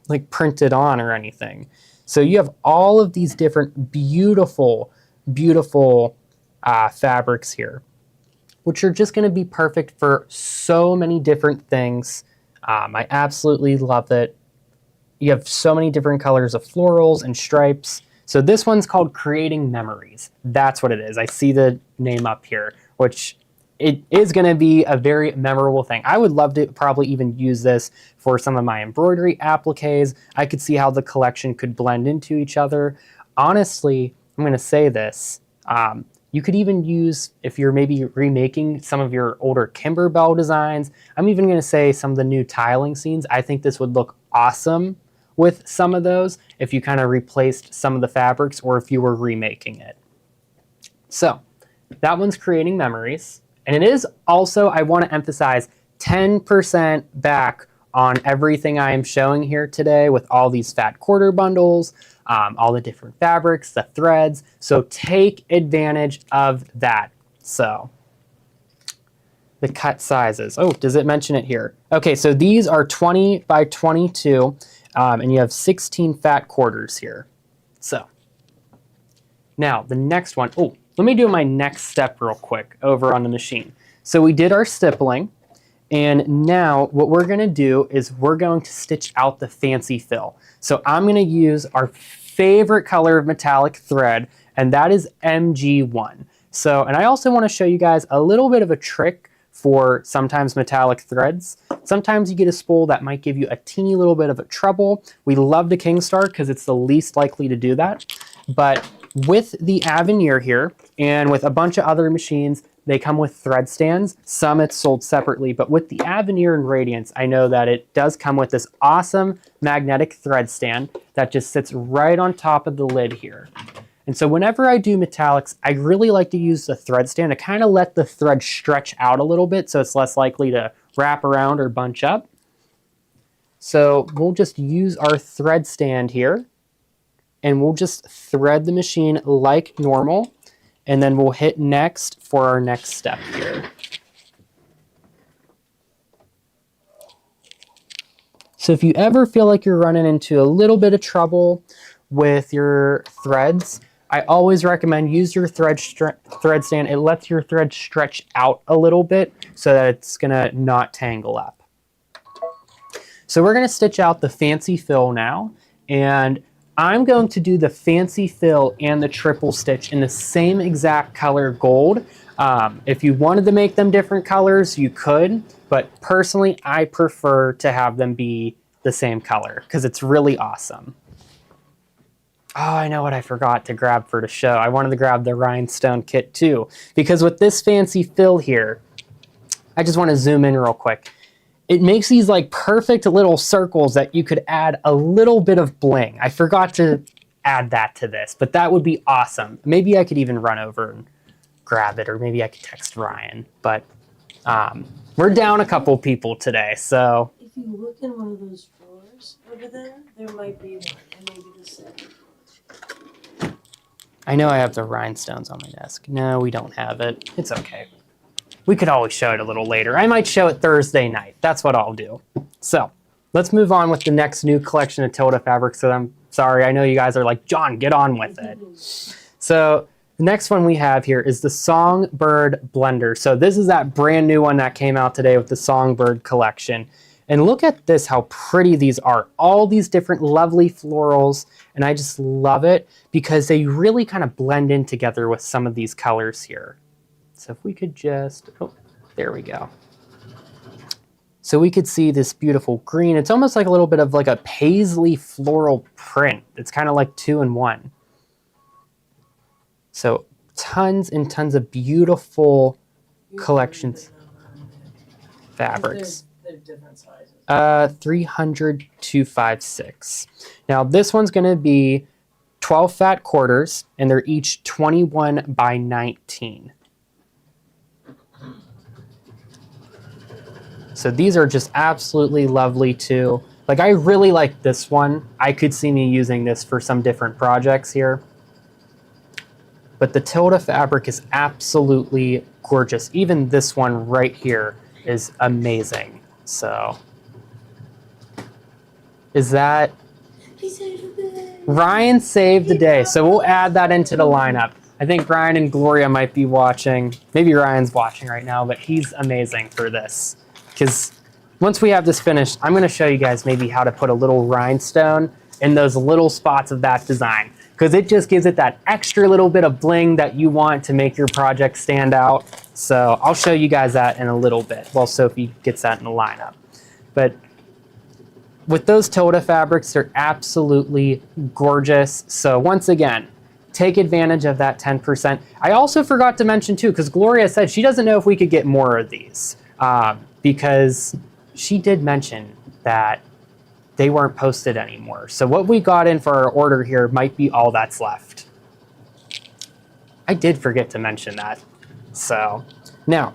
like printed on or anything. So you have all of these different beautiful, beautiful fabrics here, which are just going to be perfect for so many different things. I absolutely love it. you have so many different colors of florals and stripes. So this one's called Creating Memories. That's what it is. I see the name up here, which it is going to be a very memorable thing. I would love to probably even use this for some of my embroidery appliques. I could see how the collection could blend into each other. Honestly, I'm going to say this. You could even use, if you're maybe remaking some of your older Kimberbell designs, I'm even going to say some of the new tiling scenes. I think this would look awesome with some of those if you kind of replaced some of the fabrics or if you were remaking it. So that one's Creating Memories. And it is also, I want to emphasize, 10% back on everything I am showing here today with all these fat quarter bundles, all the different fabrics, the threads. So take advantage of that. So the cut sizes. Oh, does it mention it here? Okay, so these are 20 by 22, and you have 16 fat quarters here. So now the next one. Oh, let me do my next step real quick over on the machine. So we did our stippling. And now what we're going to do is we're going to stitch out the fancy fill. So I'm going to use our favorite color of metallic thread, and that is MG1. So, and I also want to show you guys a little bit of a trick for sometimes metallic threads. Sometimes you get a spool that might give you a teeny little bit of a trouble. We love the Kingstar because it's the least likely to do that. But with the Aveneer here and with a bunch of other machines, they come with thread stands. Some it's sold separately, but with the Aveneer and Radiance, I know that it does come with this awesome magnetic thread stand that just sits right on top of the lid here. And so whenever I do metallics, I really like to use the thread stand to kind of let the thread stretch out a little bit so it's less likely to wrap around or bunch up. So we'll just use our thread stand here and we'll just thread the machine like normal. And then we'll hit next for our next step here. So if you ever feel like you're running into a little bit of trouble with your threads, I always recommend use your thread stand. It lets your thread stretch out a little bit so that it's gonna not tangle up. So we're gonna stitch out the fancy fill now, and I'm going to do the fancy fill and the triple stitch in the same exact color gold. If you wanted to make them different colors, you could, but personally, I prefer to have them be the same color because it's really awesome. Oh, I know what I forgot to grab for the show. I wanted to grab the rhinestone kit too, because with this fancy fill here, I just want to zoom in real quick. It makes these like perfect little circles that you could add a little bit of bling. I forgot to add that to this, but that would be awesome. Maybe I could even run over and grab it, or maybe I could text Ryan. But we're down a couple people today, so. If you look in one of those drawers over there, there might be one, and maybe the same. I know I have the rhinestones on my desk. No, we don't have it. It's okay. We could always show it a little later. I might show it Thursday night. That's what I'll do. So let's move on with the next new collection of Tilda fabrics. So I'm sorry, I know you guys are like, John, get on with it. So the next one we have here is the Songbird Blender. So this is that brand new one that came out today with the Songbird collection. And look at this, how pretty these are. All these different lovely florals. And I just love it because they really kind of blend in together with some of these colors here. So if we could just, oh, there we go. So we could see this beautiful green. It's almost like a little bit of like a paisley floral print. It's kind of like 2-in-1. So tons and tons of beautiful collections, fabrics. They're different sizes. 300 to 5.6. Now this one's gonna be 12 fat quarters and they're each 21 by 19. So these are just absolutely lovely too. Like I really like this one. I could see me using this for some different projects here. But the Tilda fabric is absolutely gorgeous. Even this one right here is amazing. So is that... He saved the day. Ryan saved the day. So we'll add that into the lineup. I think Ryan and Gloria might be watching. Maybe Ryan's watching right now, but he's amazing for this. Because once we have this finished, I'm going to show you guys maybe how to put a little rhinestone in those little spots of that design, because it just gives it that extra little bit of bling that you want to make your project stand out. So I'll show you guys that in a little bit while Sophie gets that in the lineup. But with those Tilda fabrics, they're absolutely gorgeous. So once again, take advantage of that 10%. I also forgot to mention too, because Gloria said she doesn't know if we could get more of these, because she did mention that they weren't posted anymore. So what we got in for our order here might be all that's left. I did forget to mention that. So now,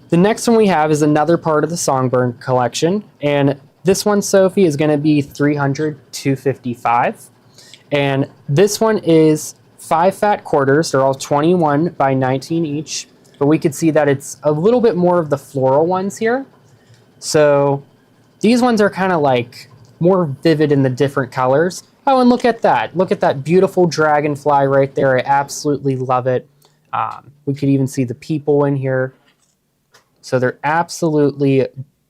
the next one we have is another part of the Songbird collection, and this one, Sophie, is going to be 300-255, and this one is 5 fat quarters. They're all 21 by 19 each, but we could see that it's a little bit more of the floral ones here. So these ones are kind of like more vivid in the different colors. Oh, and look at that. Look at that beautiful dragonfly right there. I absolutely love it. We could even see the people in here. So they're absolutely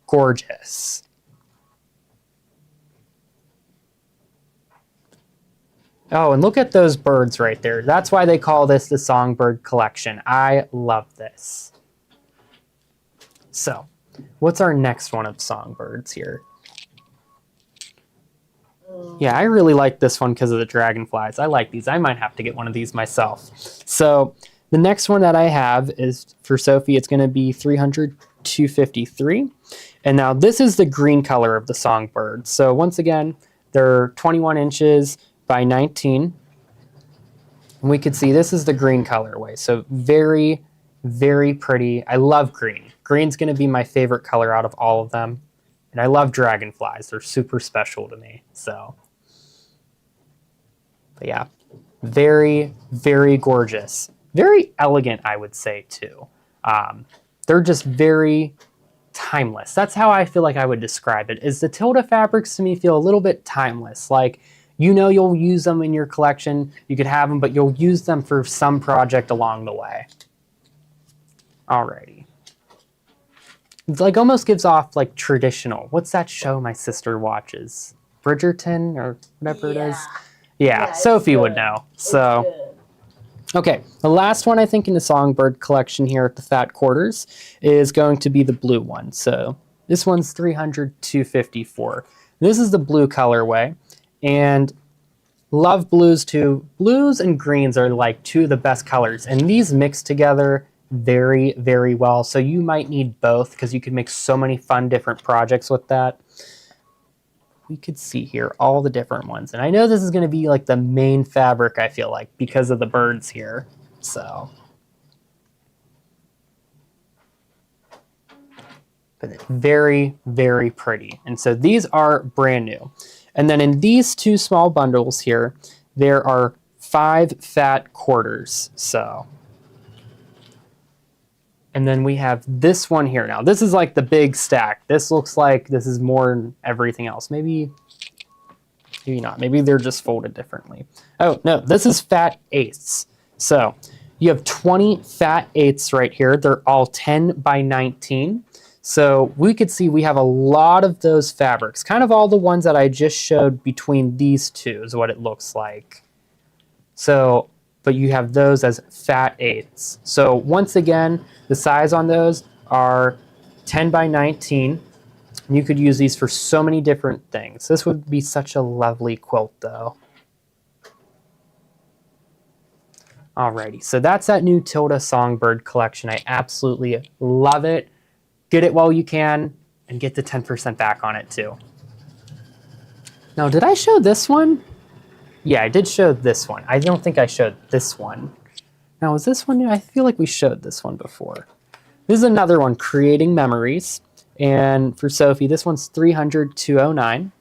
gorgeous. Oh, and look at those birds right there. That's why they call this the Songbird collection. I love this. So, what's our next one of songbirds here? Yeah, I really like this one because of the dragonflies. I like these. I might have to get one of these myself. So, the next one that I have is for Sophie. It's going to be 300-253. And now this is the green color of the songbird. So, once again, they're 21 inches by 19. And we could see this is the green colorway. So very, very pretty. I love green. Green's going to be my favorite color out of all of them. And I love dragonflies. They're super special to me. So, but yeah, very, very gorgeous. Very elegant, I would say, too. They're just very timeless. That's how I feel like I would describe it. Is the Tilda fabrics to me feel a little bit timeless. Like, you know, you'll use them in your collection. You could have them, but you'll use them for some project along the way. Alrighty. It like almost gives off like traditional. What's that show my sister watches? Bridgerton or whatever it is? Yeah, Sophie would know. So, okay, the last one I think in the Songbird collection here at the Fat Quarters is going to be the blue one. So this one's 300-254. This is the blue colorway. And love blues too. Blues and greens are like two of the best colors, and these mix together very, very well. So you might need both because you can make so many fun different projects with that. We could see here all the different ones. And I know this is going to be like the main fabric, I feel like, because of the birds here. So, but very, very pretty. And so these are brand new. And then in these two small bundles here, there are 5 fat quarters. So, and then we have this one here. Now, this is like the big stack. This looks like this is more than everything else. Maybe not. Maybe they're just folded differently. Oh, no, this is fat eighths. So you have 20 fat eighths right here. They're all 10 by 19. So we could see we have a lot of those fabrics, kind of all the ones that I just showed between these two is what it looks like. So, but you have those as fat eighths. So once again, the size on those are 10 by 19. You could use these for so many different things. This would be such a lovely quilt though. Alrighty, so that's that new Tilda Songbird collection. I absolutely love it. Get it while you can, and get the 10% back on it too. Now, did I show this one? Yeah, I did show this one. I don't think I showed this one. Now, is this one new? I feel like we showed this one before. This is another one, Creating Memories. And for Sophie, this one's 300-209.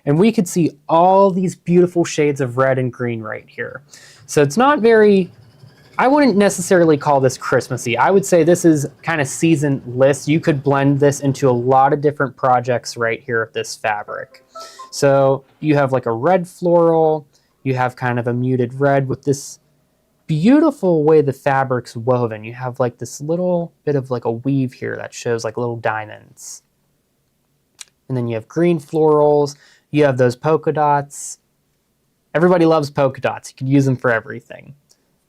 And we could see all these beautiful shades of red and green right here. So it's not very... I wouldn't necessarily call this Christmassy. I would say this is kind of seasonless. You could blend this into a lot of different projects right here of this fabric. So you have like a red floral, you have kind of a muted red with this beautiful way the fabric's woven. You have like this little bit of like a weave here that shows like little diamonds. And then you have green florals. You have those polka dots. Everybody loves polka dots. You could use them for everything.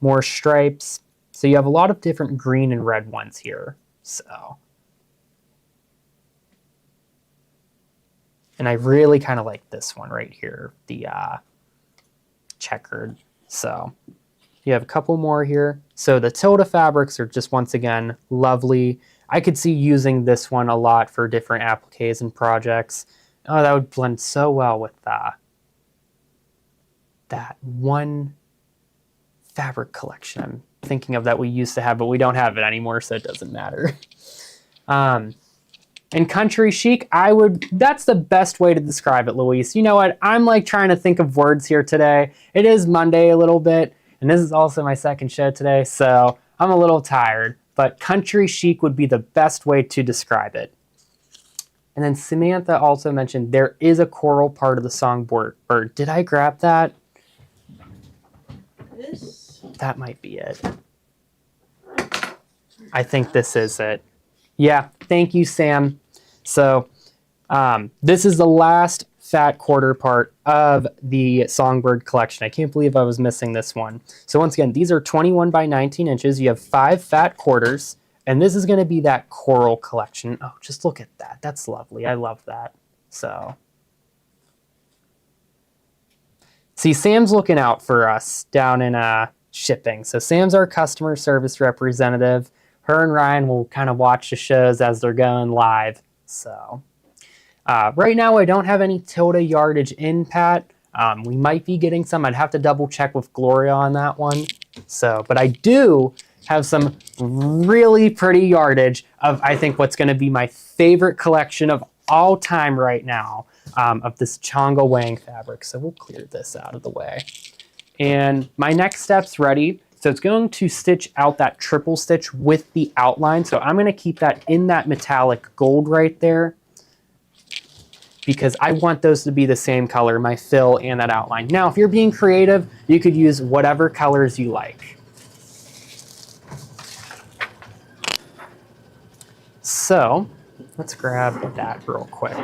More stripes. So you have a lot of different green and red ones here. So, and I really kind of like this one right here, the checkered. So you have a couple more here. So the Tilda fabrics are just, once again, lovely. I could see using this one a lot for different appliques and projects. Oh, that would blend so well with that one fabric collection I'm thinking of that we used to have, but we don't have it anymore, so it doesn't matter. And country chic, that's the best way to describe it, Luis. You know what? I'm like trying to think of words here today. It is Monday a little bit, and this is also my second show today, so I'm a little tired. But country chic would be the best way to describe it. And then Samantha also mentioned there is a choral part of the song Bird. Did I grab that? That might be it. I think this is it. Yeah, thank you, Sam. So this is the last fat quarter part of the Songbird collection. I can't believe I was missing this one. So once again, these are 21 by 19 inches. You have 5 fat quarters, and this is going to be that coral collection. Oh, just look at that. That's lovely. I love that. So, see, Sam's looking out for us down in shipping. So Sam's our customer service representative. Her and Ryan will kind of watch the shows as they're going live. So right now I don't have any Tilda yardage in, Pat. We might be getting some. I'd have to double check with Gloria on that one. So, but I do have some really pretty yardage of, I think, what's going to be my favorite collection of all time right now, of this Chonga Wang fabric. So we'll clear this out of the way. And my next step's ready. So it's going to stitch out that triple stitch with the outline. So I'm going to keep that in that metallic gold right there, because I want those to be the same color, my fill and that outline. Now, if you're being creative, you could use whatever colors you like. So let's grab that real quick,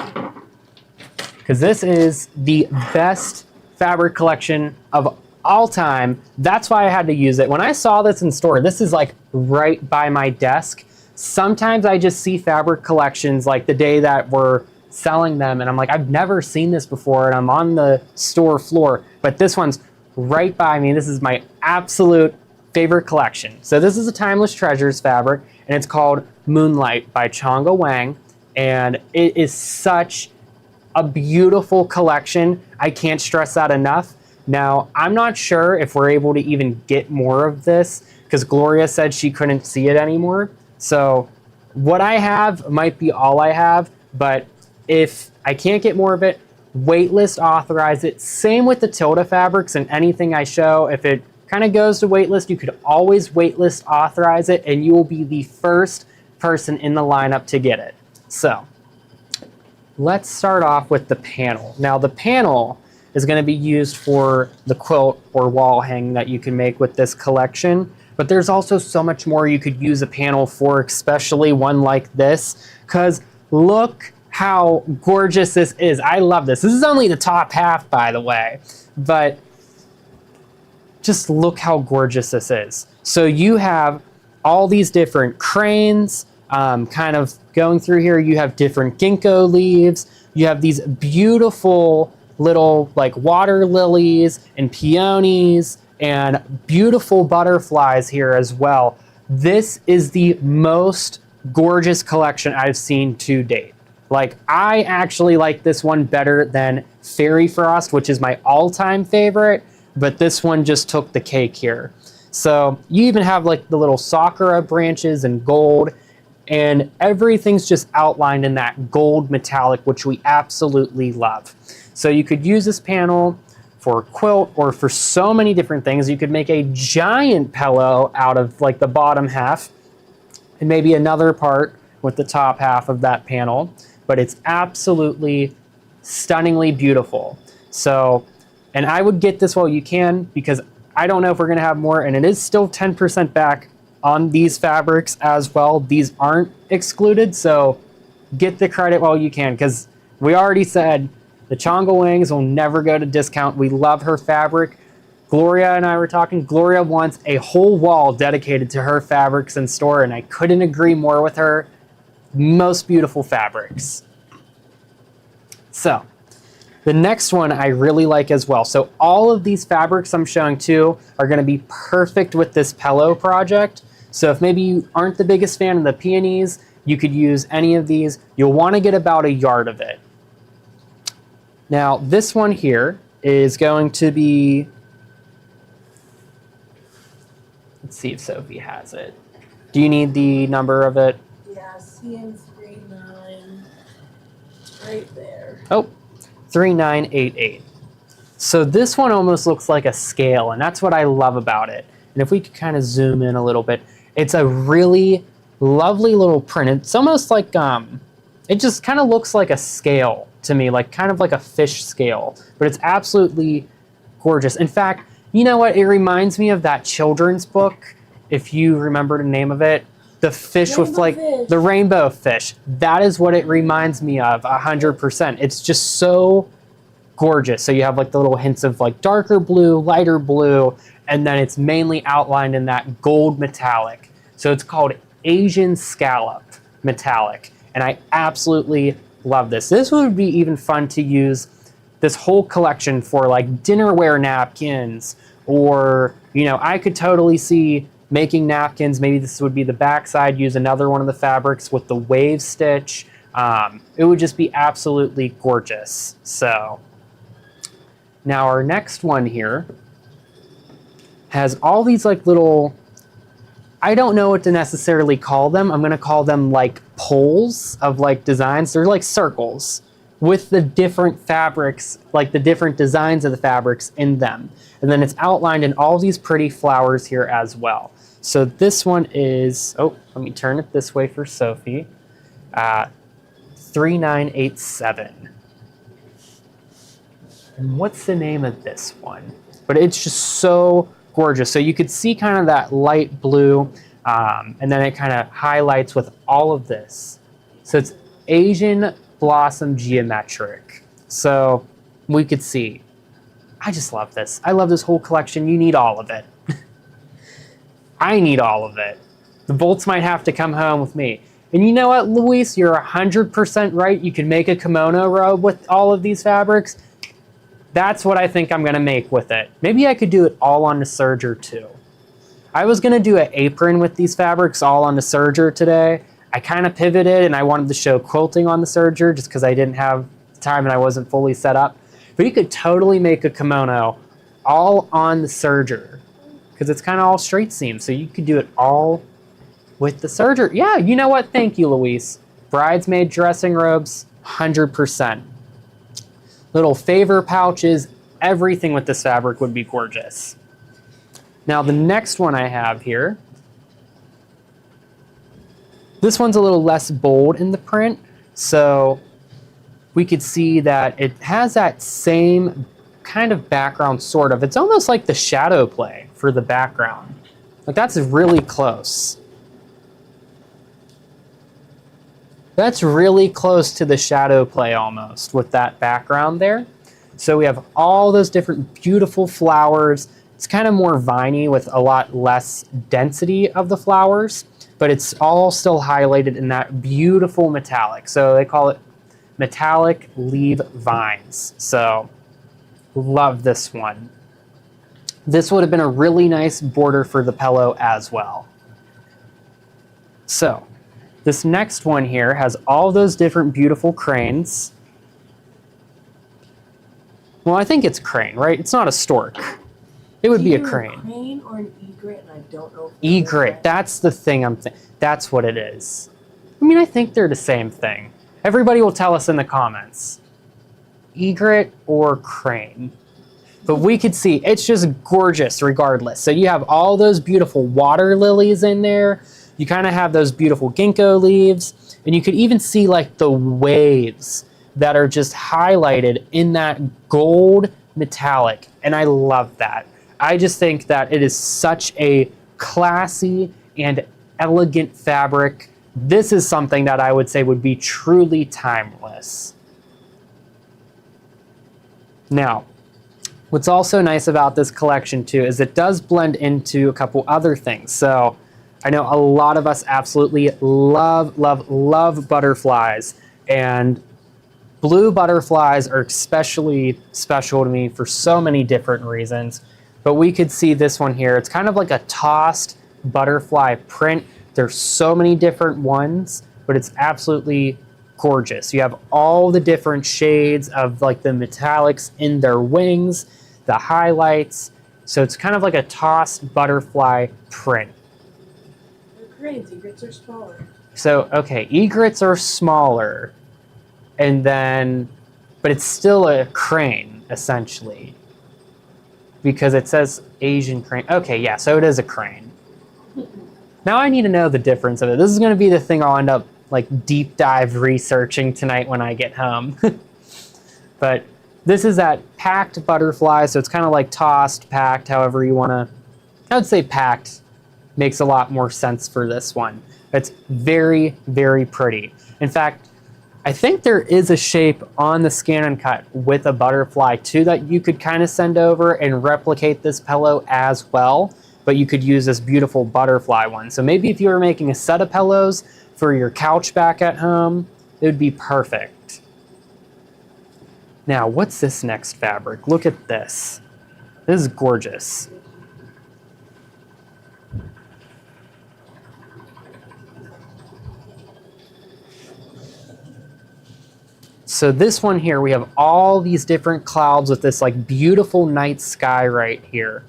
because this is the best fabric collection of all time. That's why I had to use it. When I saw this in store, this is like right by my desk. Sometimes I just see fabric collections like the day that we're selling them, and I'm like, I've never seen this before, and I'm on the store floor, but this one's right by me. This is my absolute favorite collection. So this is a Timeless Treasures fabric, and it's called Moonlight by Chonga Wang, and it is such a beautiful collection. I can't stress that enough. Now, I'm not sure if we're able to even get more of this, because Gloria said she couldn't see it anymore. So what I have might be all I have, but if I can't get more of it, waitlist authorize it. Same with the Tilda fabrics and anything I show. If it kind of goes to waitlist, you could always waitlist authorize it, and you will be the first person in the lineup to get it. So let's start off with the panel. Now, the panel is going to be used for the quilt or wall hang that you can make with this collection. But there's also so much more you could use a panel for, especially one like this, because look how gorgeous this is. I love this. This is only the top half, by the way, but just look how gorgeous this is. So you have all these different cranes kind of going through here. You have different ginkgo leaves. You have these beautiful little like water lilies and peonies and beautiful butterflies here as well. This is the most gorgeous collection I've seen to date. Like, I actually like this one better than Fairy Frost, which is my all-time favorite, but this one just took the cake here. So you even have like the little sakura branches in gold, and everything's just outlined in that gold metallic, which we absolutely love. So you could use this panel for a quilt or for so many different things. You could make a giant pillow out of like the bottom half and maybe another part with the top half of that panel, but it's absolutely stunningly beautiful. So, and I would get this while you can, because I don't know if we're gonna have more, and it is still 10% back on these fabrics as well. These aren't excluded, so get the credit while you can, because We already said the Chonga Wings will never go to discount. We love her fabric. Gloria and I were talking. Gloria wants a whole wall dedicated to her fabrics in store, and I couldn't agree more with her. Most beautiful fabrics. So, the next one I really like as well. So all of these fabrics I'm showing too are going to be perfect with this pillow project. So if maybe you aren't the biggest fan of the peonies, you could use any of these. You'll want to get about a yard of it. Now this one here is going to be, let's see if Sophie has it. Do you need the number of it? Yeah, CM39, right there. Oh, 3988. So this one almost looks like a scale, and that's what I love about it. And if we could kind of zoom in a little bit, it's a really lovely little print. It's almost like, it just kind of looks like a scale to me, like kind of like a fish scale, but it's absolutely gorgeous. In fact, you know what? It reminds me of that children's book, if you remember the name of it. The fish with like the rainbow fish. That is what it reminds me of 100%. It's just so gorgeous. So you have like the little hints of like darker blue, lighter blue, and then it's mainly outlined in that gold metallic. So it's called Asian Scallop Metallic. And I absolutely love this. This would be even fun to use this whole collection for like dinnerware napkins, or, you know, I could totally see making napkins. Maybe this would be the backside, use another one of the fabrics with the wave stitch. It would just be absolutely gorgeous. So now our next one here has all these like little, I don't know what to necessarily call them. I'm gonna call them like poles of like designs. They're like circles with the different fabrics, like the different designs of the fabrics in them. And then it's outlined in all these pretty flowers here as well. So this one is, oh, let me turn it this way for Sophie. 3987. And what's the name of this one? But it's just so gorgeous. So you could see kind of that light blue, and then it kind of highlights with all of this. So it's Asian Blossom Geometric. So we could see, I just love this. I love this whole collection. You need all of it. I need all of it. The bolts might have to come home with me. And you know what, Luis? You're 100% right. You can make a kimono robe with all of these fabrics. That's what I think I'm gonna make with it. Maybe I could do it all on the serger too. I was gonna do an apron with these fabrics all on the serger today. I kind of pivoted and I wanted to show quilting on the serger just because I didn't have time and I wasn't fully set up. But you could totally make a kimono all on the serger, because it's kind of all straight seam, so you could do it all with the serger. Yeah, you know what? Thank you, Luis. Bridesmaid dressing robes, 100%. Little favor pouches, everything with this fabric would be gorgeous. Now the next one I have here, this one's a little less bold in the print, so we could see that it has that same kind of background, sort of. It's almost like the shadow play for the background. Like that's really close. That's really close to the shadow play almost with that background there. So we have all those different beautiful flowers. It's kind of more viney with a lot less density of the flowers, but it's all still highlighted in that beautiful metallic. So they call it metallic leaf vines. So love this one. This would have been a really nice border for the pillow as well. So this next one here has all those different beautiful cranes. Well, I think it's crane, right? It's not a stork. It would be a crane. A crane or an egret, and I don't know. Egret, that's the thing I'm thinking. That's what it is. I mean, I think they're the same thing. Everybody will tell us in the comments. Egret or crane. But we could see, it's just gorgeous regardless. So you have all those beautiful water lilies in there. You kind of have those beautiful ginkgo leaves. And you could even see like the waves that are just highlighted in that gold metallic. And I love that. I just think that it is such a classy and elegant fabric. This is something that I would say would be truly timeless. Now, what's also nice about this collection too is it does blend into a couple other things. So I know a lot of us absolutely love, love, love butterflies, and blue butterflies are especially special to me for so many different reasons. But we could see this one here. It's kind of like a tossed butterfly print. There's so many different ones, but it's absolutely gorgeous. You have all the different shades of like the metallics in their wings, the highlights. So it's kind of like a tossed butterfly print. Cranes, egrets are smaller. So, okay, egrets are smaller, and then, but it's still a crane, essentially. Because it says Asian crane. Okay, yeah, so it is a crane. Now I need to know the difference of it. This is going to be the thing I'll end up like deep dive researching tonight when I get home. But this is that packed butterfly, so it's kind of like tossed, packed, however you want to. I would say packed makes a lot more sense for this one. It's very, very pretty. In fact, I think there is a shape on the Scan and Cut with a butterfly too that you could kind of send over and replicate this pillow as well, but you could use this beautiful butterfly one. So maybe if you were making a set of pillows for your couch back at home, it would be perfect. Now, what's this next fabric? Look at this. This is gorgeous. So this one here, we have all these different clouds with this like beautiful night sky right here.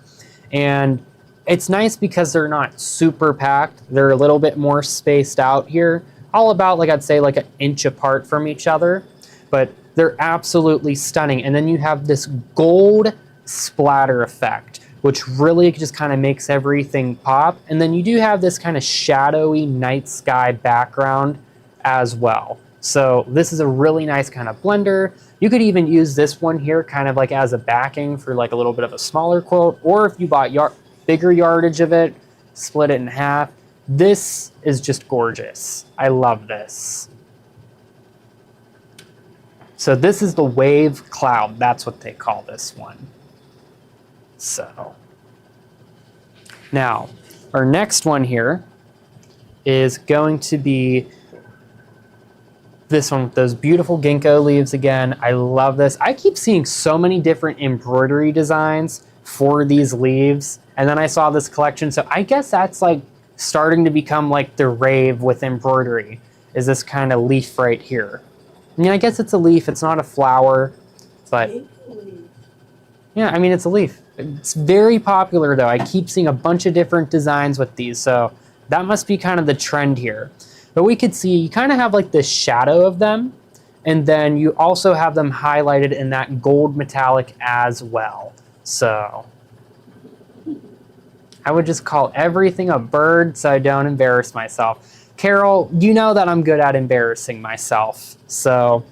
And it's nice because they're not super packed. They're a little bit more spaced out here, all about like I'd say like an inch apart from each other, but they're absolutely stunning. And then you have this gold splatter effect, which really just kind of makes everything pop. And then you do have this kind of shadowy night sky background as well. So this is a really nice kind of blender. You could even use this one here kind of like as a backing for like a little bit of a smaller quilt, or if you bought bigger yardage of it, split it in half. This is just gorgeous. I love this. So this is the wave cloud. That's what they call this one. So now our next one here is going to be this one with those beautiful ginkgo leaves again. I love this. I keep seeing so many different embroidery designs for these leaves. And then I saw this collection. So I guess that's like starting to become like the rave with embroidery, is this kind of leaf right here. I mean, I guess it's a leaf. It's not a flower, but yeah, I mean, it's a leaf. It's very popular though. I keep seeing a bunch of different designs with these. So that must be kind of the trend here. But we could see you kind of have like this shadow of them, and then you also have them highlighted in that gold metallic as well. So I would just call everything a bird so I don't embarrass myself. Carol, you know that I'm good at embarrassing myself. So,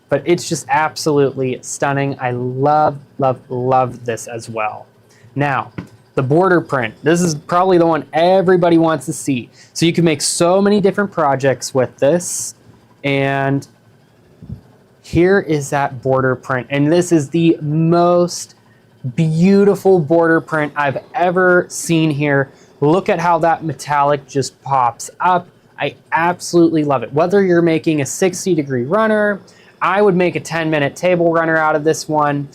but it's just absolutely stunning. I love, love, love this as well. Now, the border print. This is probably the one everybody wants to see. So you can make so many different projects with this. And here is that border print. And this is the most beautiful border print I've ever seen here. Look at how that metallic just pops up. I absolutely love it. Whether you're making a 60-degree runner, I would make a 10-minute table runner out of this one.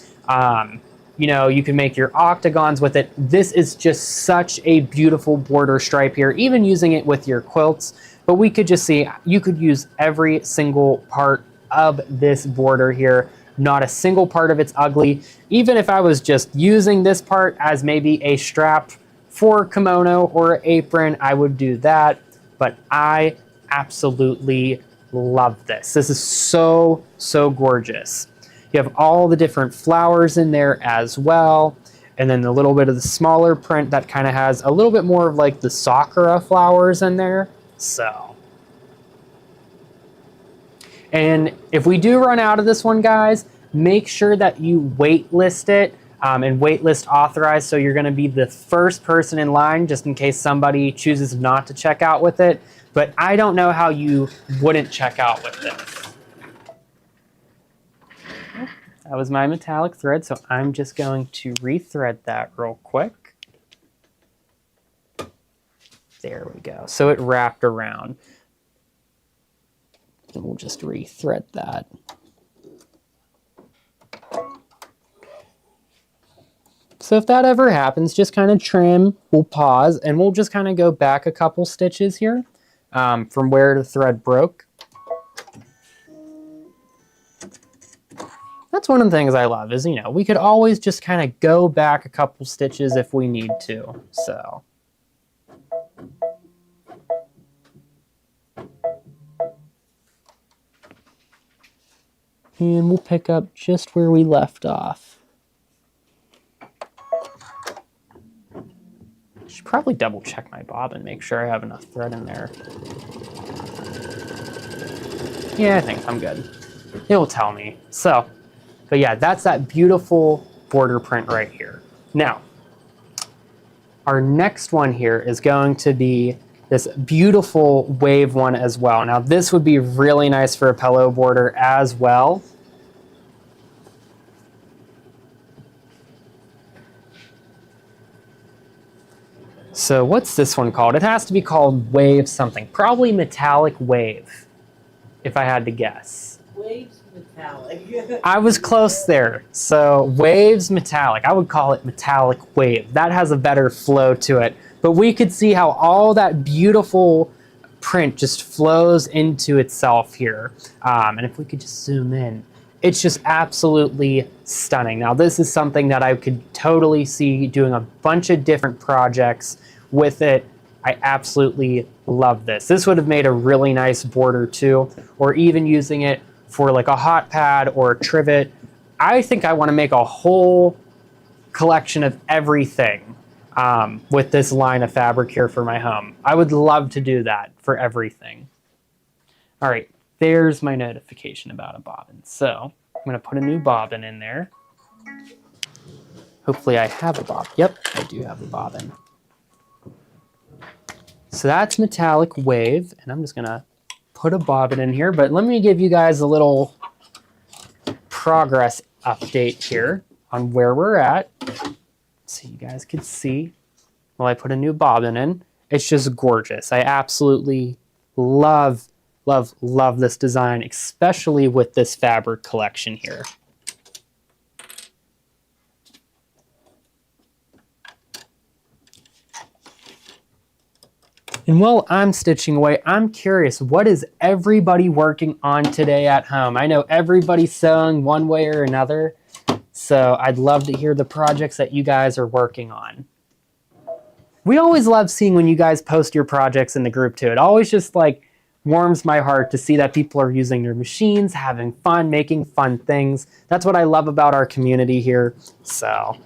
You know, you can make your octagons with it. This is just such a beautiful border stripe here, even using it with your quilts. But we could just see, you could use every single part of this border here. Not a single part of it's ugly. Even if I was just using this part as maybe a strap for kimono or apron, I would do that. But I absolutely love this. This is so, so gorgeous. You have all the different flowers in there as well. And then a little bit of the smaller print that kind of has a little bit more of like the sakura flowers in there. So. And if we do run out of this one, guys, make sure that you waitlist it and waitlist authorize. So you're going to be the first person in line just in case somebody chooses not to check out with it. But I don't know how you wouldn't check out with this. that was my metallic thread, so I'm just going to rethread that real quick. There we go. So it wrapped around. And we'll just rethread that. So if that ever happens, just kind of trim, we'll pause, and we'll just kind of go back a couple stitches here from where the thread broke. That's one of the things I love is, you know, we could always just kind of go back a couple stitches if we need to, so. And we'll pick up just where we left off. Should probably double check my bobbin, make sure I have enough thread in there. Yeah, I think I'm good. It will tell me. So, but yeah, that's that beautiful border print right here. Now, our next one here is going to be this beautiful wave one as well. Now, this would be really nice for a pillow border as well. So what's this one called? It has to be called Wave something. Probably Metallic Wave, if I had to guess. Waves metallic. I was close there. So Waves Metallic. I would call it Metallic Wave. That has a better flow to it. But we could see how all that beautiful print just flows into itself here. And if we could just zoom in, it's just absolutely stunning. Now, this is something that I could totally see doing a bunch of different projects with it. I absolutely love this. This would have made a really nice border too, or even using it for like a hot pad or a trivet. I think I want to make a whole collection of everything with this line of fabric here for my home. I would love to do that for everything. All right, there's my notification about a bobbin. So I'm going to put a new bobbin in there. Hopefully I have a bobbin. Yep, I do have a bobbin. So that's Metallic Wave, and I'm just going to put a bobbin in here, but let me give you guys a little progress update here on where we're at. So you guys can see while I put a new bobbin in. It's just gorgeous. I absolutely love, love, love this design, especially with this fabric collection here. And while I'm stitching away, I'm curious, what is everybody working on today at home? I know everybody's sewing one way or another, so I'd love to hear the projects that you guys are working on. We always love seeing when you guys post your projects in the group too. It always just like warms my heart to see that people are using their machines, having fun, making fun things. That's what I love about our community here. So,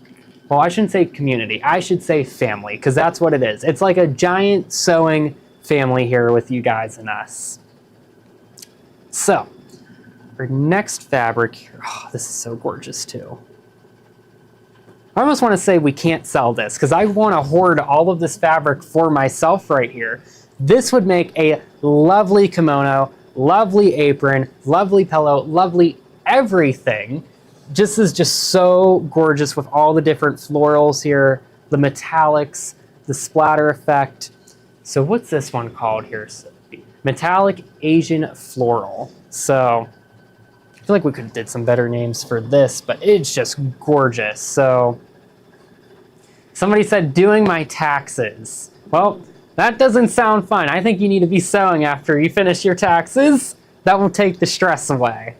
well, I shouldn't say community. I should say family, because that's what it is. It's like a giant sewing family here with you guys and us. So, our next fabric here. Oh, this is so gorgeous too. I almost want to say we can't sell this, because I want to hoard all of this fabric for myself right here. This would make a lovely kimono, lovely apron, lovely pillow, lovely everything. This is just so gorgeous with all the different florals here, the metallics, the splatter effect. So what's this one called here? Metallic Asian Floral. So I feel like we could have did some better names for this, but it's just gorgeous. So somebody said doing my taxes. Well, that doesn't sound fun. I think you need to be sewing after you finish your taxes. That will take the stress away.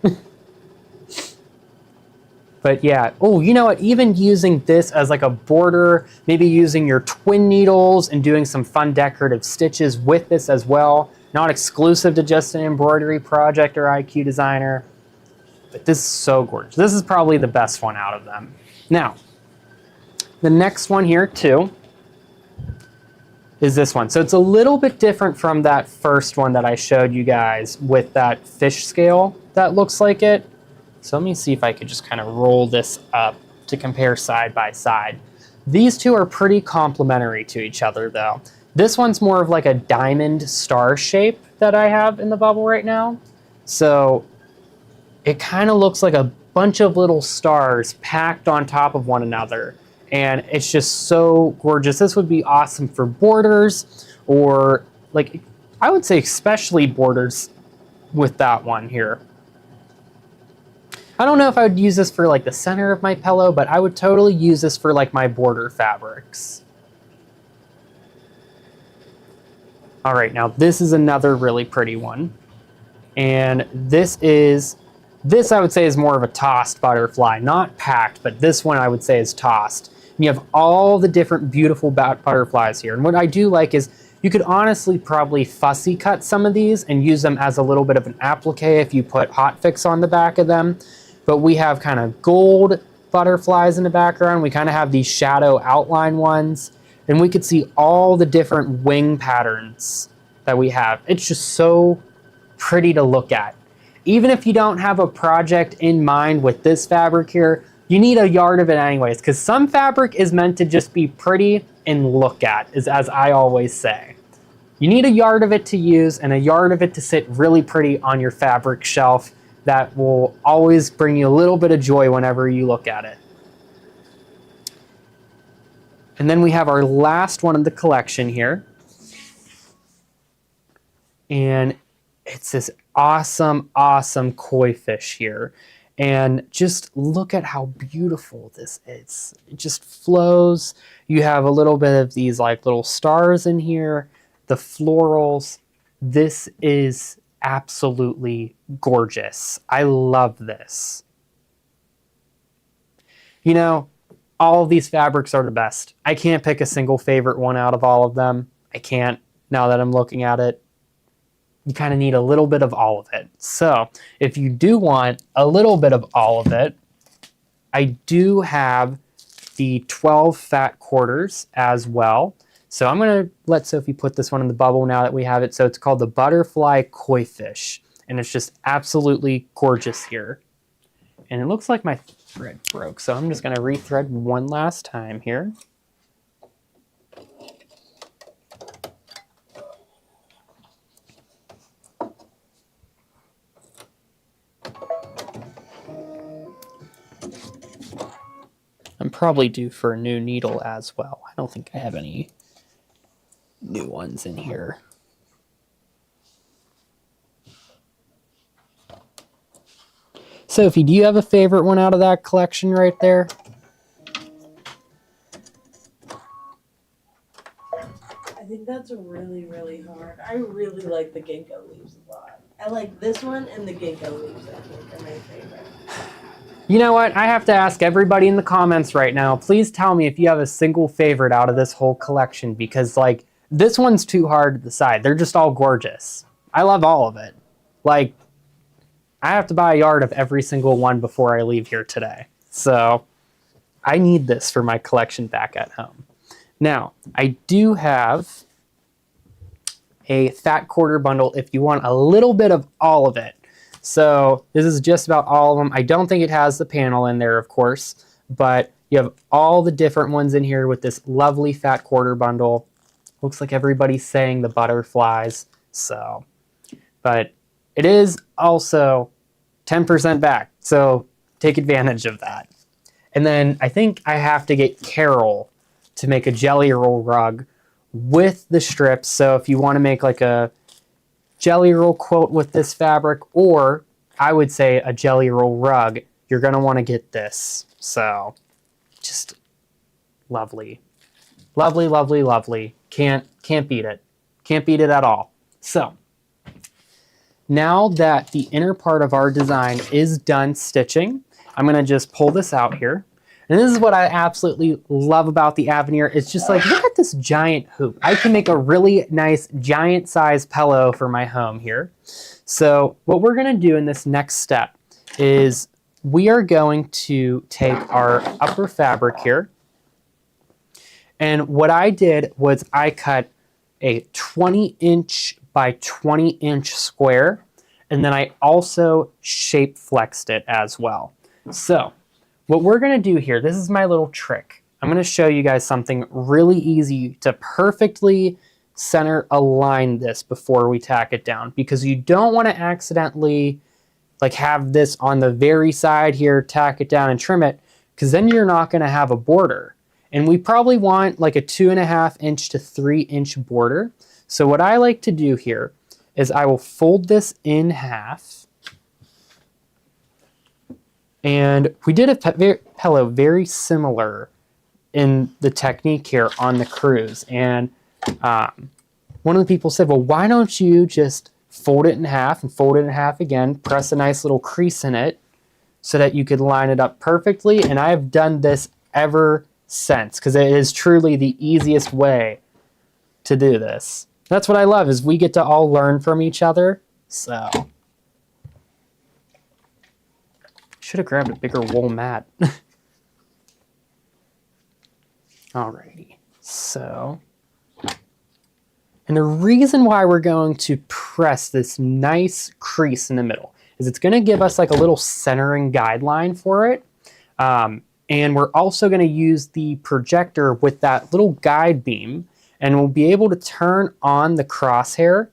But yeah, oh, you know what? Even using this as like a border, maybe using your twin needles and doing some fun decorative stitches with this as well. Not exclusive to just an embroidery project or IQ designer. But this is so gorgeous. This is probably the best one out of them. Now, the next one here too is this one. So it's a little bit different from that first one that I showed you guys with that fish scale that looks like it. So let me see if I could just kind of roll this up to compare side by side. These two are pretty complementary to each other though. This one's more of like a diamond star shape that I have in the bubble right now. So it kind of looks like a bunch of little stars packed on top of one another. And it's just so gorgeous. This would be awesome for borders, or like, I would say especially borders with that one here. I don't know if I would use this for like the center of my pillow, but I would totally use this for like my border fabrics. All right, now this is another really pretty one. And this I would say is more of a tossed butterfly, not packed, but this one I would say is tossed. And you have all the different beautiful butterflies here. And what I do like is you could honestly probably fussy cut some of these and use them as a little bit of an applique if you put hot fix on the back of them. But we have kind of gold butterflies in the background. We kind of have these shadow outline ones. And we could see all the different wing patterns that we have. It's just so pretty to look at. Even if you don't have a project in mind with this fabric here, you need a yard of it anyways, because some fabric is meant to just be pretty and look at, as I always say. You need a yard of it to use and a yard of it to sit really pretty on your fabric shelf. That will always bring you a little bit of joy whenever you look at it. And then we have our last one of the collection here. And it's this awesome, awesome koi fish here. And just look at how beautiful this is. It just flows. You have a little bit of these like little stars in here, the florals. This is absolutely gorgeous. I love this. You know, all of these fabrics are the best. I can't pick a single favorite one out of all of them. I can't, now that I'm looking at it. You kind of need a little bit of all of it. So if you do want a little bit of all of it, I do have the 12 fat quarters as well. So I'm going to let Sophie put this one in the bubble now that we have it. So it's called the Butterfly Koi Fish. And it's just absolutely gorgeous here. And it looks like my thread broke. So I'm just going to rethread one last time here. I'm probably due for a new needle as well. I don't think I have any new ones in here. Sophie, do you have a favorite one out of that collection right there? I think that's really, really hard. I really like the ginkgo leaves a lot. I like this one and the ginkgo leaves, I think, are my favorite. You know what? I have to ask everybody in the comments right now, please tell me if you have a single favorite out of this whole collection, because like this one's too hard to decide. They're just all gorgeous. I love all of it. Like, I have to buy a yard of every single one before I leave here today. So I need this for my collection back at home. Now, I do have a fat quarter bundle if you want a little bit of all of it. So this is just about all of them. I don't think it has the panel in there, of course, but you have all the different ones in here with this lovely fat quarter bundle. Looks like everybody's saying the butterflies. So, but it is also 10% back. So take advantage of that. And then I think I have to get Carol to make a jelly roll rug with the strips. So if you want to make like a jelly roll quilt with this fabric, or I would say a jelly roll rug, you're going to want to get this. So just lovely. Lovely, lovely, lovely. Can't beat it. Can't beat it at all. So now that the inner part of our design is done stitching, I'm going to just pull this out here. And this is what I absolutely love about the Avenir. It's just like, look at this giant hoop. I can make a really nice giant size pillow for my home here. So what we're going to do in this next step is we are going to take our upper fabric here. And what I did was I cut a 20-inch by 20-inch square, and then I also shape flexed it as well. So what we're going to do here, this is my little trick. I'm going to show you guys something really easy to perfectly center align this before we tack it down, because you don't want to accidentally like have this on the very side here, tack it down and trim it, because then you're not going to have a border. And we probably want like a 2.5 inch to 3 inch border. So what I like to do here is I will fold this in half. And we did a pillow very similar in the technique here on the cruise. And one of the people said, well, why don't you just fold it in half and fold it in half again, press a nice little crease in it so that you could line it up perfectly. And I have done this ever since because it is truly the easiest way to do this. That's what I love, is we get to all learn from each other. So should have grabbed a bigger wool mat. Alrighty, so, and the reason why we're going to press this nice crease in the middle is it's going to give us like a little centering guideline for it. And we're also going to use the projector with that little guide beam, and we'll be able to turn on the crosshair,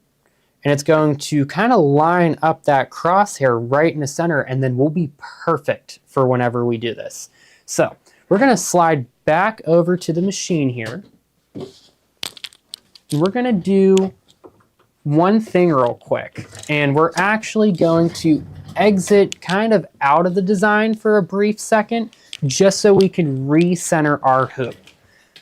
and it's going to kind of line up that crosshair right in the center, and then we'll be perfect for whenever we do this. So we're going to slide back over to the machine here, and we're going to do one thing real quick, and we're actually going to exit kind of out of the design for a brief second just so we can recenter our hoop.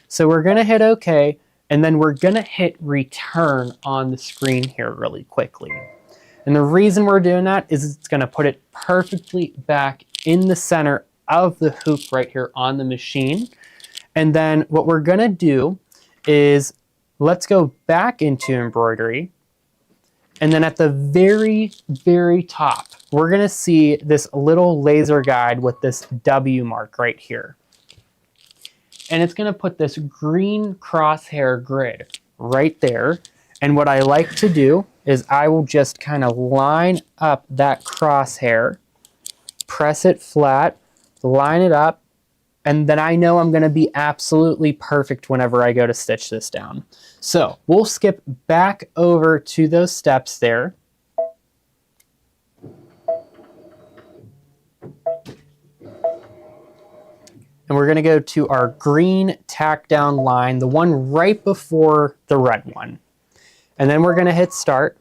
So we're going to hit OK, and then we're going to hit return on the screen here really quickly. And the reason we're doing that is it's going to put it perfectly back in the center of the hoop right here on the machine. And then what we're going to do is let's go back into embroidery. And then at the very, very top, we're going to see this little laser guide with this W mark right here. And it's going to put this green crosshair grid right there. And what I like to do is I will just kind of line up that crosshair, press it flat, line it up, and then I know I'm going to be absolutely perfect whenever I go to stitch this down. So we'll skip back over to those steps there. And we're going to go to our green tack down line, the one right before the red one. And then we're going to hit start.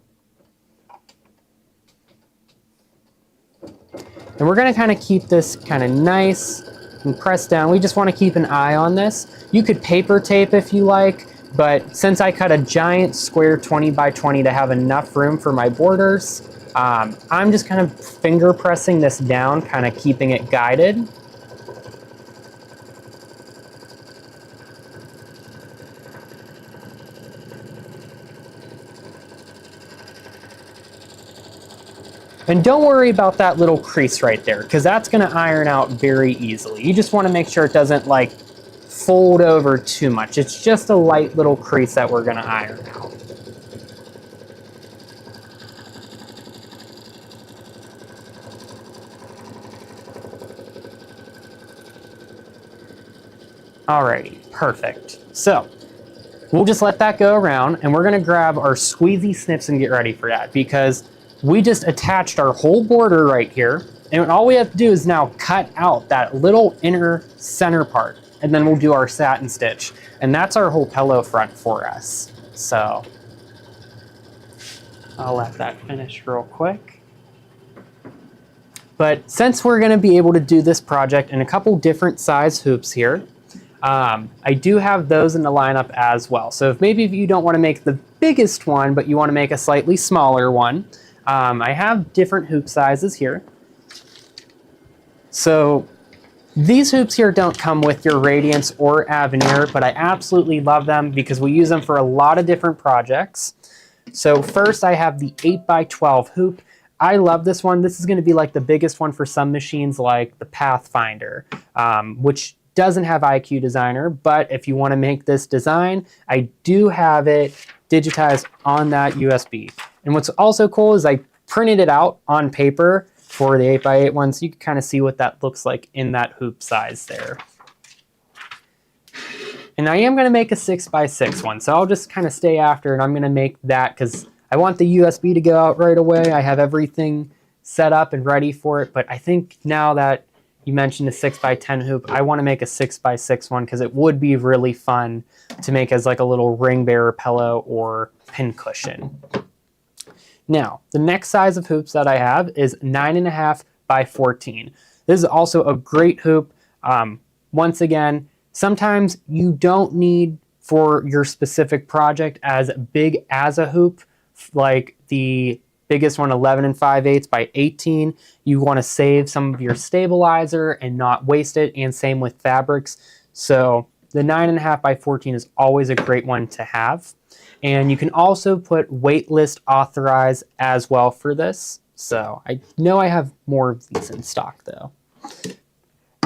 And we're going to kind of keep this kind of nice and press down. We just want to keep an eye on this. You could paper tape if you like, but since I cut a giant square 20 by 20 to have enough room for my borders, I'm just kind of finger pressing this down, kind of keeping it guided. And don't worry about that little crease right there, because that's going to iron out very easily. You just want to make sure it doesn't like fold over too much. It's just a light little crease that we're going to iron out. Alrighty, perfect. So we'll just let that go around, and we're going to grab our squeezy snips and get ready for that, because we just attached our whole border right here, and all we have to do is now cut out that little inner center part, and then we'll do our satin stitch. And that's our whole pillow front for us. So I'll let that finish real quick. But since we're gonna be able to do this project in a couple different size hoops here, I do have those in the lineup as well. So if maybe you don't wanna make the biggest one, but you wanna make a slightly smaller one, I have different hoop sizes here. So these hoops here don't come with your Radiance or Avenir, but I absolutely love them because we use them for a lot of different projects. So first I have the 8x12 hoop. I love this one. This is going to be like the biggest one for some machines like the Pathfinder, which doesn't have IQ Designer, but if you want to make this design, I do have it digitized on that USB. And what's also cool is I printed it out on paper for the 8x8 one, so you can kind of see what that looks like in that hoop size there. And I am going to make a 6x6 one, so I'll just kind of stay after, and I'm going to make that because I want the USB to go out right away. I have everything set up and ready for it, but I think now that you mentioned a 6x10 hoop, I want to make a 6x6 one because it would be really fun to make as like a little ring bearer pillow or pin cushion. Now, the next size of hoops that I have is 9.5 by 14. This is also a great hoop. Once again, sometimes you don't need for your specific project as big as a hoop, like the biggest one, 11 5/8 by 18. You want to save some of your stabilizer and not waste it, and same with fabrics. So the 9.5 by 14 is always a great one to have. And you can also put wait list authorized as well for this. So I know I have more of these in stock though.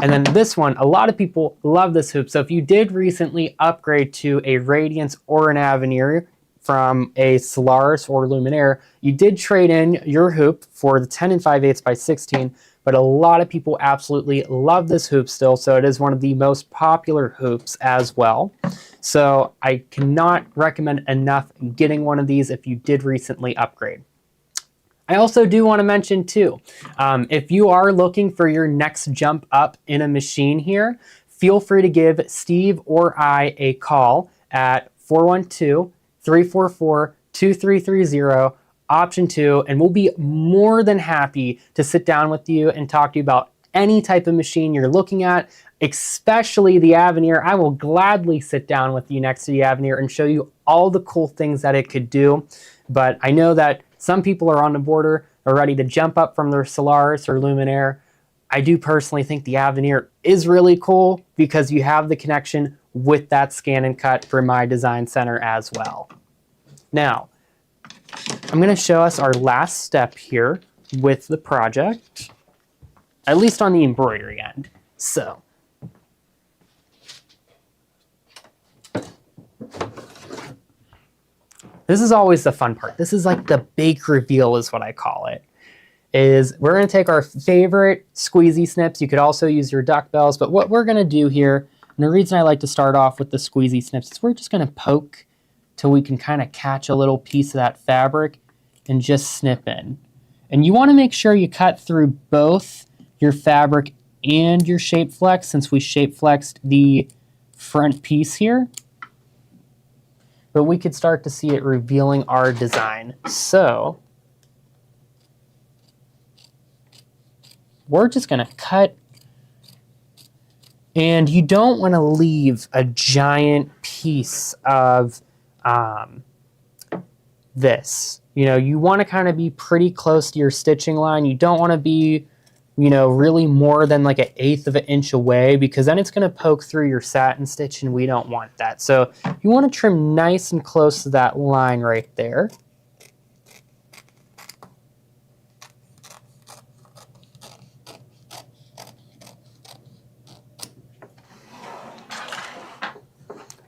And then this one, a lot of people love this hoop. So if you did recently upgrade to a Radiance or an Aveneer from a Solaris or Luminaire, you did trade in your hoop for the 10 5/8 by 16, but a lot of people absolutely love this hoop still, so it is one of the most popular hoops as well. So I cannot recommend enough getting one of these if you did recently upgrade. I also do want to mention too, if you are looking for your next jump up in a machine here, feel free to give Steve or I a call at 412-344-2330, option 2, and we'll be more than happy to sit down with you and talk to you about any type of machine you're looking at, especially the Aveneer. I will gladly sit down with you next to the Aveneer and show you all the cool things that it could do. But I know that some people are on the border, are ready to jump up from their Solaris or Luminaire. I do personally think the Aveneer is really cool because you have the connection with that scan and cut from my design center as well. Now, I'm going to show us our last step here with the project, at least on the embroidery end. So, this is always the fun part. This is like the bake reveal is what I call it. Is we're going to take our favorite squeezy snips. You could also use your duck bells, but what we're going to do here, and the reason I like to start off with the squeezy snips is we're just going to poke till we can kind of catch a little piece of that fabric and just snip in. And you want to make sure you cut through both your fabric and your shape flex, since we shape flexed the front piece here. But we could start to see it revealing our design. So we're just going to cut, and you don't want to leave a giant piece of this. You know, you want to kind of be pretty close to your stitching line. You don't want to be, you know, really more than like 1/8 of an inch away, because then it's going to poke through your satin stitch, and we don't want that. So you want to trim nice and close to that line right there.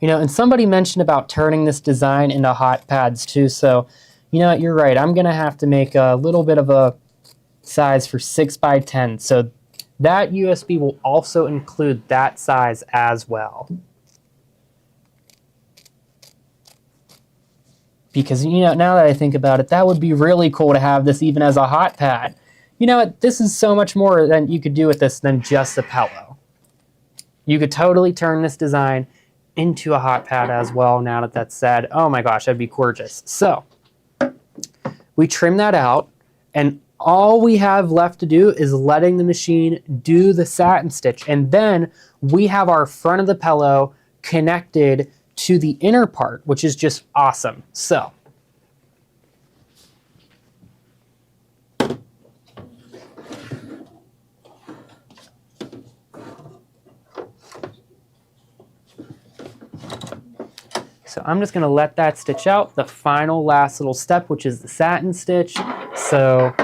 You know, and somebody mentioned about turning this design into hot pads too, so you know what, you're right. I'm going to have to make a little bit of a size for 6x10, so that USB will also include that size as well. Because, you know, now that I think about it, that would be really cool to have this even as a hot pad. You know what, this is so much more than you could do with this than just a pillow. You could totally turn this design into a hot pad as well, now that that's said. Oh my gosh, that'd be gorgeous. So we trim that out, and all we have left to do is letting the machine do the satin stitch, and then we have our front of the pillow connected to the inner part, which is just awesome. So I'm just going to let that stitch out, the final last little step, which is the satin stitch. So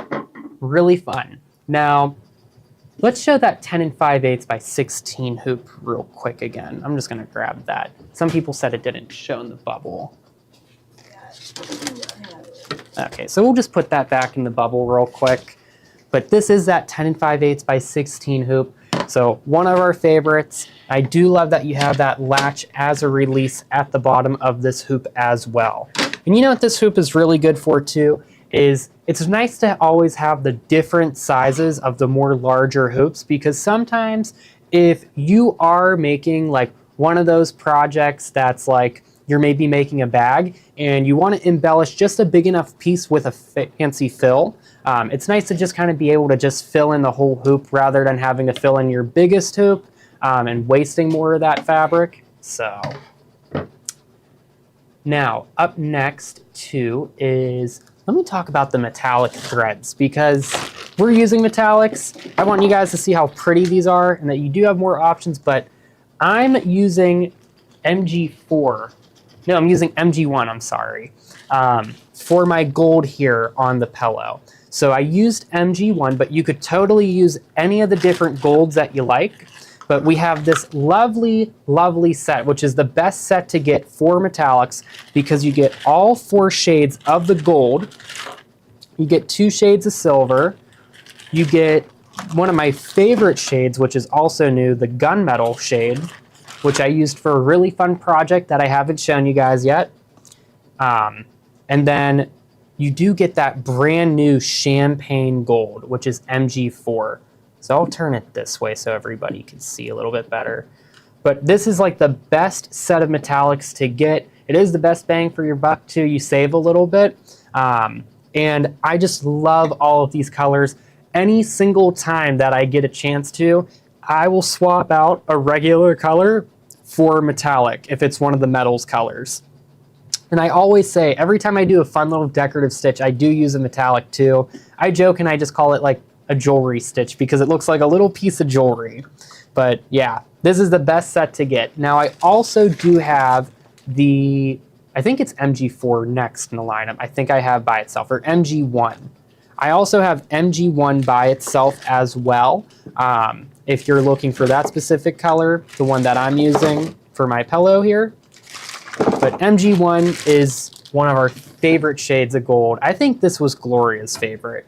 really fun. Now, let's show that 10 5/8 by 16 hoop real quick again. I'm just going to grab that. Some people said it didn't show in the bubble. Okay, so we'll just put that back in the bubble real quick. But this is that 10 5/8 by 16 hoop. So one of our favorites. I do love that you have that latch as a release at the bottom of this hoop as well. And you know what this hoop is really good for too? is it's nice to always have the different sizes of the more larger hoops, because sometimes if you are making like one of those projects that's like you're maybe making a bag and you want to embellish just a big enough piece with a fancy fill, it's nice to just kind of be able to just fill in the whole hoop rather than having to fill in your biggest hoop and wasting more of that fabric. So now up next too is, let me talk about the metallic threads, because we're using metallics. I want you guys to see how pretty these are and that you do have more options, but I'm using MG4. No, I'm using MG1, I'm sorry, for my gold here on the pillow. So I used MG1, but you could totally use any of the different golds that you like. But we have this lovely, lovely set, which is the best set to get for metallics, because you get all 4 shades of the gold. You get 2 shades of silver. You get one of my favorite shades, which is also new, the gunmetal shade, which I used for a really fun project that I haven't shown you guys yet. And then you do get that brand new champagne gold, which is MG4. So I'll turn it this way so everybody can see a little bit better. But this is like the best set of metallics to get. It is the best bang for your buck too. You save a little bit. And I just love all of these colors. Any single time that I get a chance to, I will swap out a regular color for metallic if it's one of the metals colors. And I always say, every time I do a fun little decorative stitch, I do use a metallic too. I joke and I just call it like a jewelry stitch because it looks like a little piece of jewelry. But yeah, this is the best set to get. Now I also do have the, I think it's MG4 next in the lineup. I think I have by itself, or MG1. I also have MG1 by itself as well. If you're looking for that specific color, the one that I'm using for my pillow here. But MG1 is one of our favorite shades of gold. I think this was Gloria's favorite.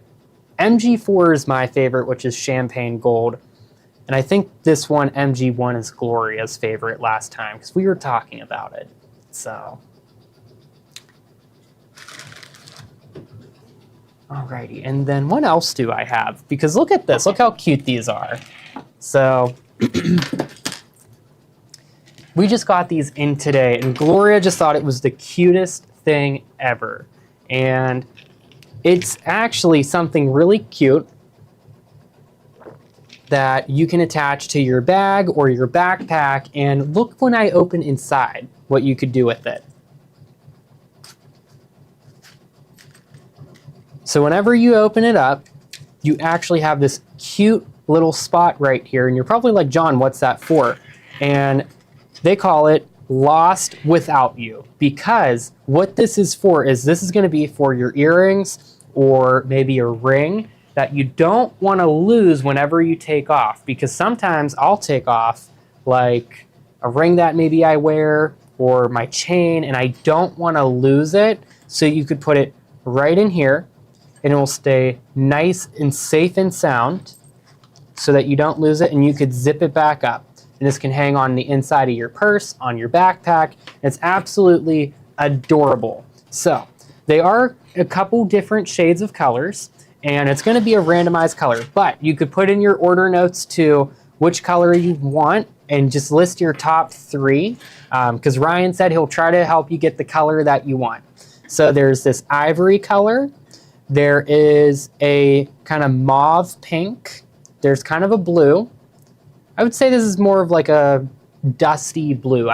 MG4 is my favorite, which is champagne gold. And I think this one, MG1, is Gloria's favorite last time, because we were talking about it. So. Alrighty, and then what else do I have? Because look at this, look how cute these are. So, we just got these in today, and Gloria just thought it was the cutest thing ever. And it's actually something really cute that you can attach to your bag or your backpack, and look when I open inside what you could do with it. So whenever you open it up, you actually have this cute little spot right here, and you're probably like, John, what's that for? And they call it Lost Without You, because what this is for is this is going to be for your earrings or maybe a ring that you don't want to lose whenever you take off, because sometimes I'll take off like a ring that maybe I wear or my chain, and I don't want to lose it. So you could put it right in here and it will stay nice and safe and sound so that you don't lose it, and you could zip it back up. And this can hang on the inside of your purse, on your backpack. It's absolutely adorable. So they are a couple different shades of colors, and it's going to be a randomized color, but you could put in your order notes to which color you want and just list your top 3, because Ryan said he'll try to help you get the color that you want. So there's this ivory color. There is a kind of mauve pink. There's kind of a blue. I would say this is more of like a dusty blue.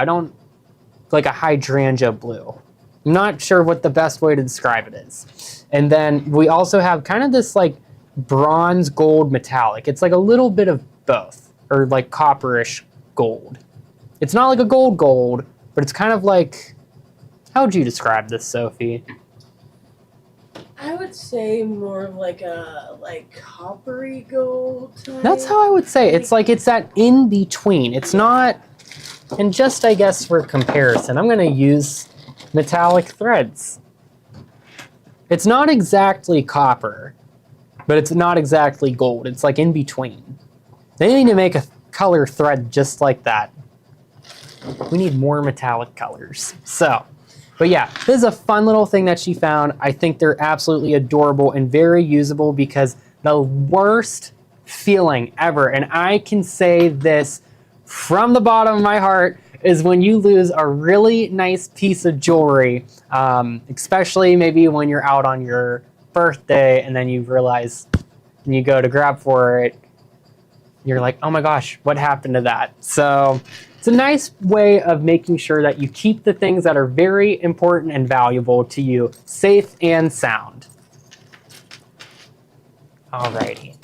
Like a hydrangea blue. I'm not sure what the best way to describe it is. And then we also have kind of this like bronze gold metallic. It's like a little bit of both, or like copperish gold. It's not like a gold, but it's kind of like, how would you describe this, Sophie? I would say more of like a coppery gold type. That's how I would say. It's like it's that in between. It's not, and just I guess for comparison, I'm going to use metallic threads. It's not exactly copper, but it's not exactly gold. It's like in between. They need to make a color thread just like that. We need more metallic colors. So But yeah, this is a fun little thing that she found. I think they're absolutely adorable and very usable, because the worst feeling ever, and I can say this from the bottom of my heart, is when you lose a really nice piece of jewelry, especially maybe when you're out on your birthday and then you realize when you go to grab for it, you're like, oh my gosh, what happened to that? So it's a nice way of making sure that you keep the things that are very important and valuable to you safe and sound. Alrighty.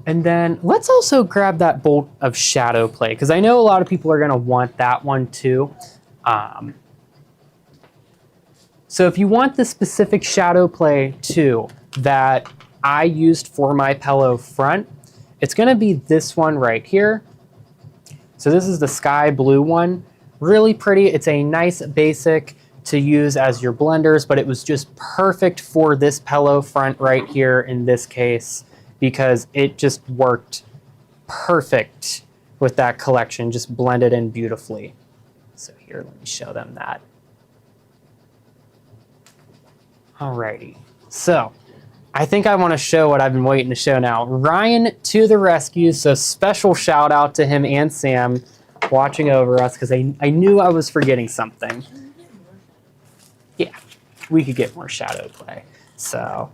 And then let's also grab that bolt of shadow play, because I know a lot of people are going to want that one too. So if you want the specific shadow play too that I used for my pillow front, it's going to be this one right here. So this is the sky blue one. Really pretty. It's a nice basic to use as your blenders, but it was just perfect for this pillow front right here in this case, because it just worked perfect with that collection, just blended in beautifully. So here, let me show them that. Alrighty, so I think I want to show what I've been waiting to show now. Ryan to the rescue, so special shout out to him and Sam watching over us, because I knew I was forgetting something. Yeah, we could get more shadow play. So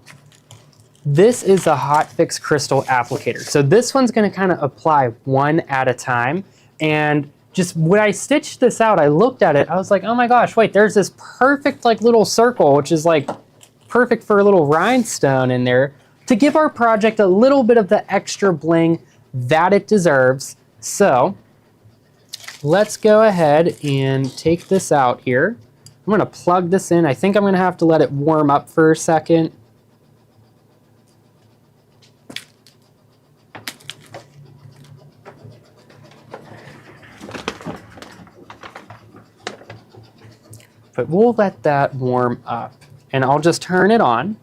this is a Hot Fix Crystal applicator. So this one's going to kind of apply one at a time. And just when I stitched this out, I looked at it, I was like, oh my gosh, wait, there's this perfect like little circle, which is like perfect for a little rhinestone in there to give our project a little bit of the extra bling that it deserves. So let's go ahead and take this out here. I'm going to plug this in. I think I'm going to have to let it warm up for a second. But we'll let that warm up, and I'll just turn it on.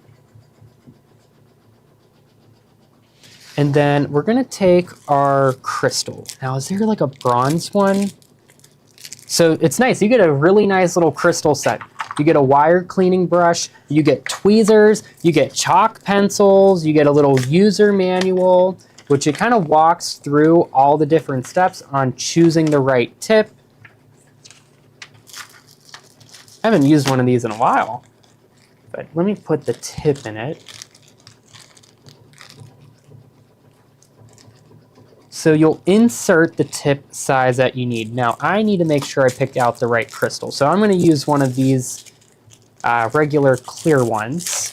And then we're going to take our crystal. Now, is there like a bronze one? So it's nice. You get a really nice little crystal set. You get a wire cleaning brush, you get tweezers, you get chalk pencils, you get a little user manual, which it kind of walks through all the different steps on choosing the right tip. I haven't used one of these in a while, but let me put the tip in it. So you'll insert the tip size that you need. Now I need to make sure I pick out the right crystal. So I'm going to use one of these regular clear ones.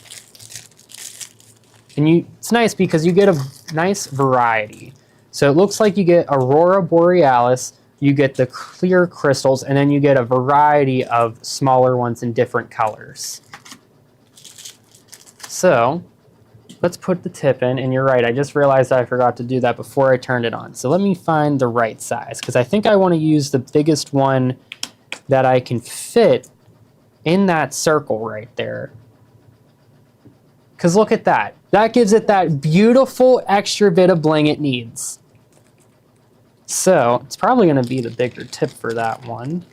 And it's nice because you get a nice variety. So it looks like you get Aurora Borealis, you get the clear crystals, and then you get a variety of smaller ones in different colors. So let's put the tip in, and you're right, I just realized I forgot to do that before I turned it on. So let me find the right size, because I think I want to use the biggest one that I can fit in that circle right there. Because look at that. That gives it that beautiful extra bit of bling it needs. So it's probably going to be the bigger tip for that one.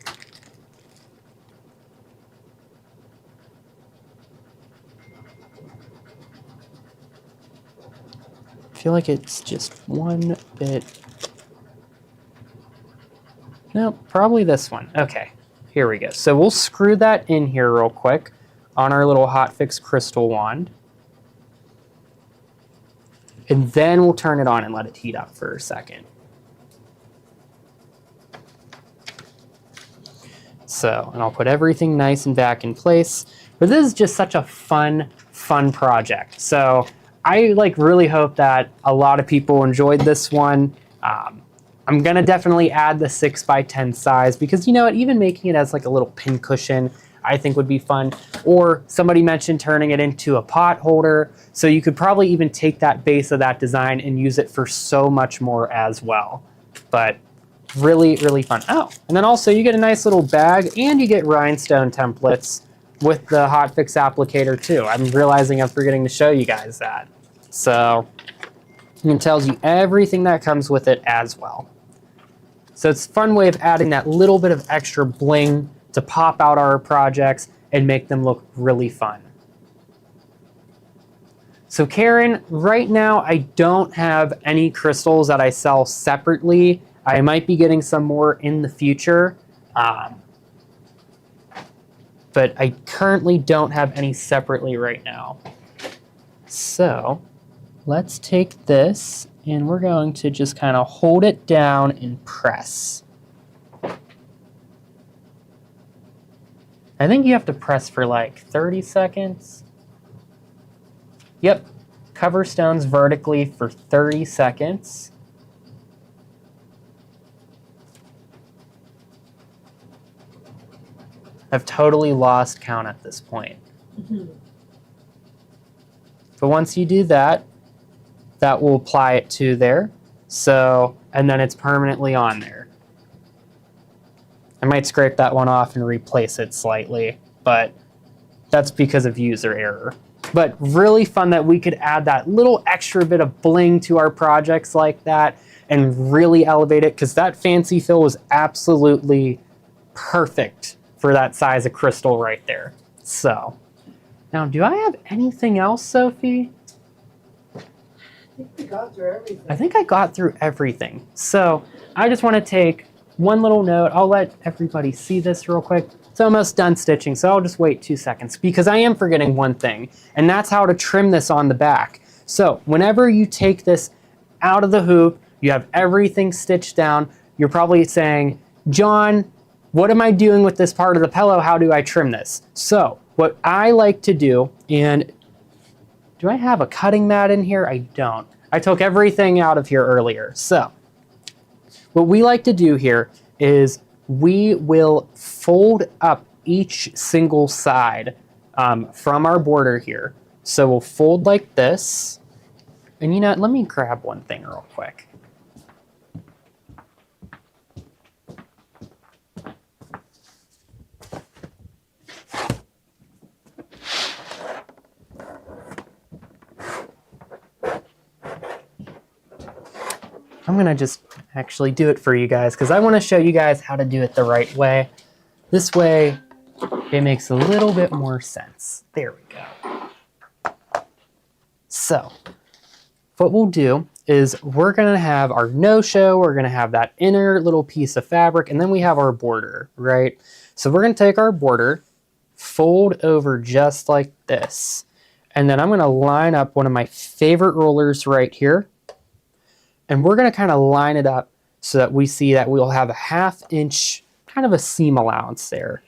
I feel like it's just one bit. No, probably this one. Okay, here we go. So we'll screw that in here real quick on our little Hot Fix crystal wand. And then we'll turn it on and let it heat up for a second. So, and I'll put everything nice and back in place. But this is just such a fun project. So I really hope that a lot of people enjoyed this one. I'm gonna definitely add the 6x10 size because you know what, even making it as like a little pin cushion I think would be fun. Or somebody mentioned turning it into a pot holder. So you could probably even take that base of that design and use it for so much more as well. But really, really fun. Oh, and then also you get a nice little bag and you get rhinestone templates with the Hot Fix applicator too. I'm realizing I'm forgetting to show you guys that. So it tells you everything that comes with it as well. So it's a fun way of adding that little bit of extra bling to pop out our projects and make them look really fun. So Karen, right now I don't have any crystals that I sell separately. I might be getting some more in the future, but I currently don't have any separately right now. So let's take this and we're going to just kind of hold it down and press. I think you have to press for like 30 seconds. Yep, cover stones vertically for 30 seconds. I've totally lost count at this point. But once you do that, that will apply it to there. So, and then it's permanently on there. I might scrape that one off and replace it slightly, but that's because of user error. But really fun that we could add that little extra bit of bling to our projects like that and really elevate it, because that fancy fill was absolutely perfect for that size of crystal right there. So, now do I have anything else, Sophie? I think we got through everything. I think I got through everything. So I just want to take one little note. I'll let everybody see this real quick. It's almost done stitching, so I'll just wait 2 seconds because I am forgetting one thing, and that's how to trim this on the back. So whenever you take this out of the hoop, you have everything stitched down, you're probably saying, John, what am I doing with this part of the pillow? How do I trim this? So what I like to do, and do I have a cutting mat in here? I don't. I took everything out of here earlier. So what we like to do here is we will fold up each single side from our border here. So we'll fold like this. And you know, let me grab one thing real quick. I'm gonna just actually do it for you guys because I want to show you guys how to do it the right way. This way, it makes a little bit more sense. There we go. So, what we'll do is we're gonna have our no-show, we're gonna have that inner little piece of fabric, and then we have our border, right? So we're gonna take our border, fold over just like this, and then I'm gonna line up one of my favorite rollers right here. And we're going to kind of line it up so that we see that we'll have a 1/2 inch kind of a seam allowance there.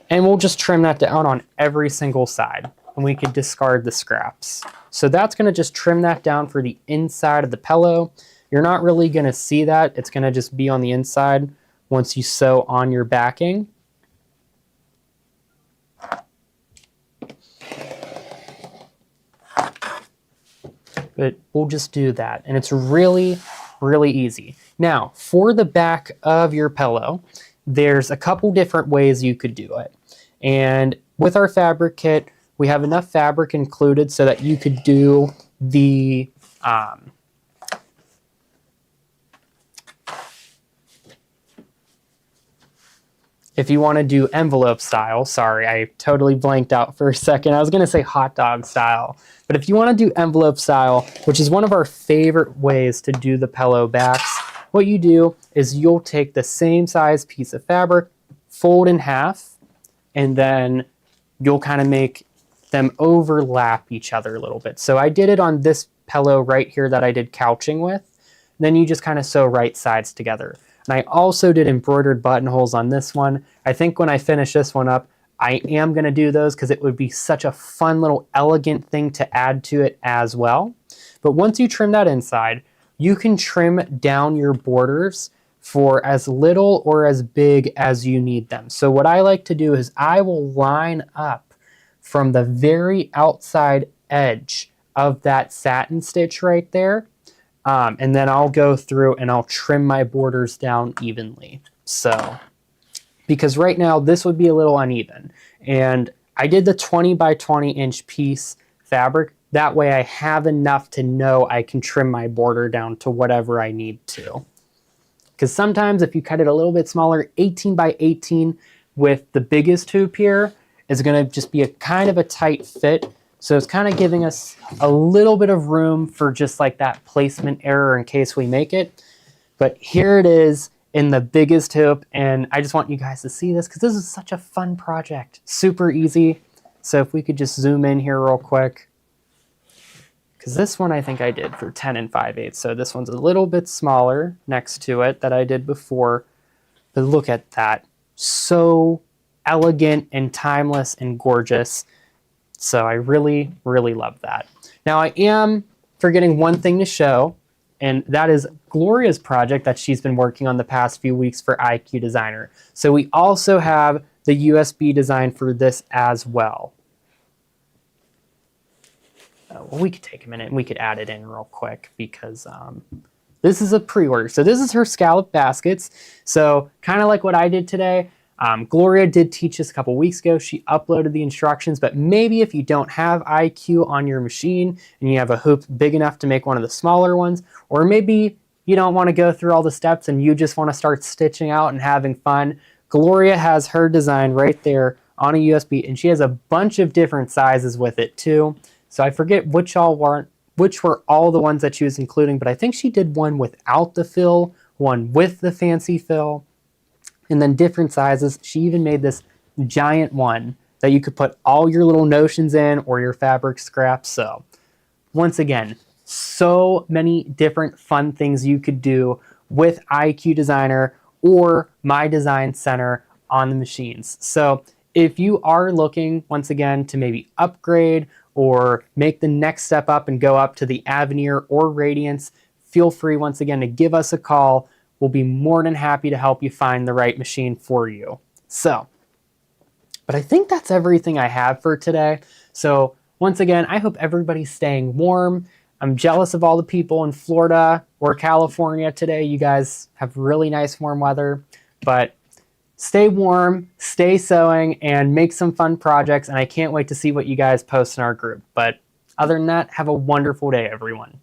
And we'll just trim that down on every single side, and we could discard the scraps. So that's going to just trim that down for the inside of the pillow. You're not really going to see that. It's going to just be on the inside once you sew on your backing. But we'll just do that. And it's really, really easy. Now, for the back of your pillow, there's a couple different ways you could do it. And with our fabric kit, we have enough fabric included so that you could do the if you want to do envelope style, sorry, I totally blanked out for a second. I was going to say hot dog style. But if you want to do envelope style, which is one of our favorite ways to do the pillow backs, what you do is you'll take the same size piece of fabric, fold in half, and then you'll kind of make them overlap each other a little bit. So I did it on this pillow right here that I did couching with. Then you just kind of sew right sides together. And I also did embroidered buttonholes on this one. I think when I finish this one up, I am going to do those because it would be such a fun little elegant thing to add to it as well. But once you trim that inside, you can trim down your borders for as little or as big as you need them. So what I like to do is I will line up from the very outside edge of that satin stitch right there. And then I'll go through and I'll trim my borders down evenly. So, because right now this would be a little uneven. And I did the 20 by 20 inch piece fabric. That way I have enough to know I can trim my border down to whatever I need to. Because sometimes if you cut it a little bit smaller, 18 by 18, with the biggest hoop here is going to just be a kind of a tight fit. So it's kind of giving us a little bit of room for just like that placement error in case we make it. But here it is in the biggest hoop, and I just want you guys to see this because this is such a fun project. Super easy. So if we could just zoom in here real quick. Because this one I think I did for 10 and 5/8. So this one's a little bit smaller next to it that I did before. But look at that. So elegant and timeless and gorgeous. So I really, really love that. Now I am forgetting one thing to show, and that is Gloria's project that she's been working on the past few weeks for IQ Designer. So we also have the USB design for this as well. Well, we could take a minute and we could add it in real quick because this is a pre-order. So this is her scallop baskets. So kind of like what I did today. Gloria did teach us a couple weeks ago. She uploaded the instructions, but maybe if you don't have IQ on your machine and you have a hoop big enough to make one of the smaller ones, or maybe you don't want to go through all the steps and you just want to start stitching out and having fun, Gloria has her design right there on a USB, and she has a bunch of different sizes with it too. So I forget which were all the ones that she was including, but I think she did one without the fill, one with the fancy fill, and then different sizes. She even made this giant one that you could put all your little notions in or your fabric scraps. So once again, so many different fun things you could do with IQ Designer or My Design Center on the machines. So if you are looking, once again, to maybe upgrade or make the next step up and go up to the Aveneer or Radiance, feel free once again to give us a call. We'll be more than happy to help you find the right machine for you. So, but I think that's everything I have for today. So once again, I hope everybody's staying warm. I'm jealous of all the people in Florida or California today. You guys have really nice warm weather, but stay warm, stay sewing, and make some fun projects. And I can't wait to see what you guys post in our group. But other than that, have a wonderful day, everyone.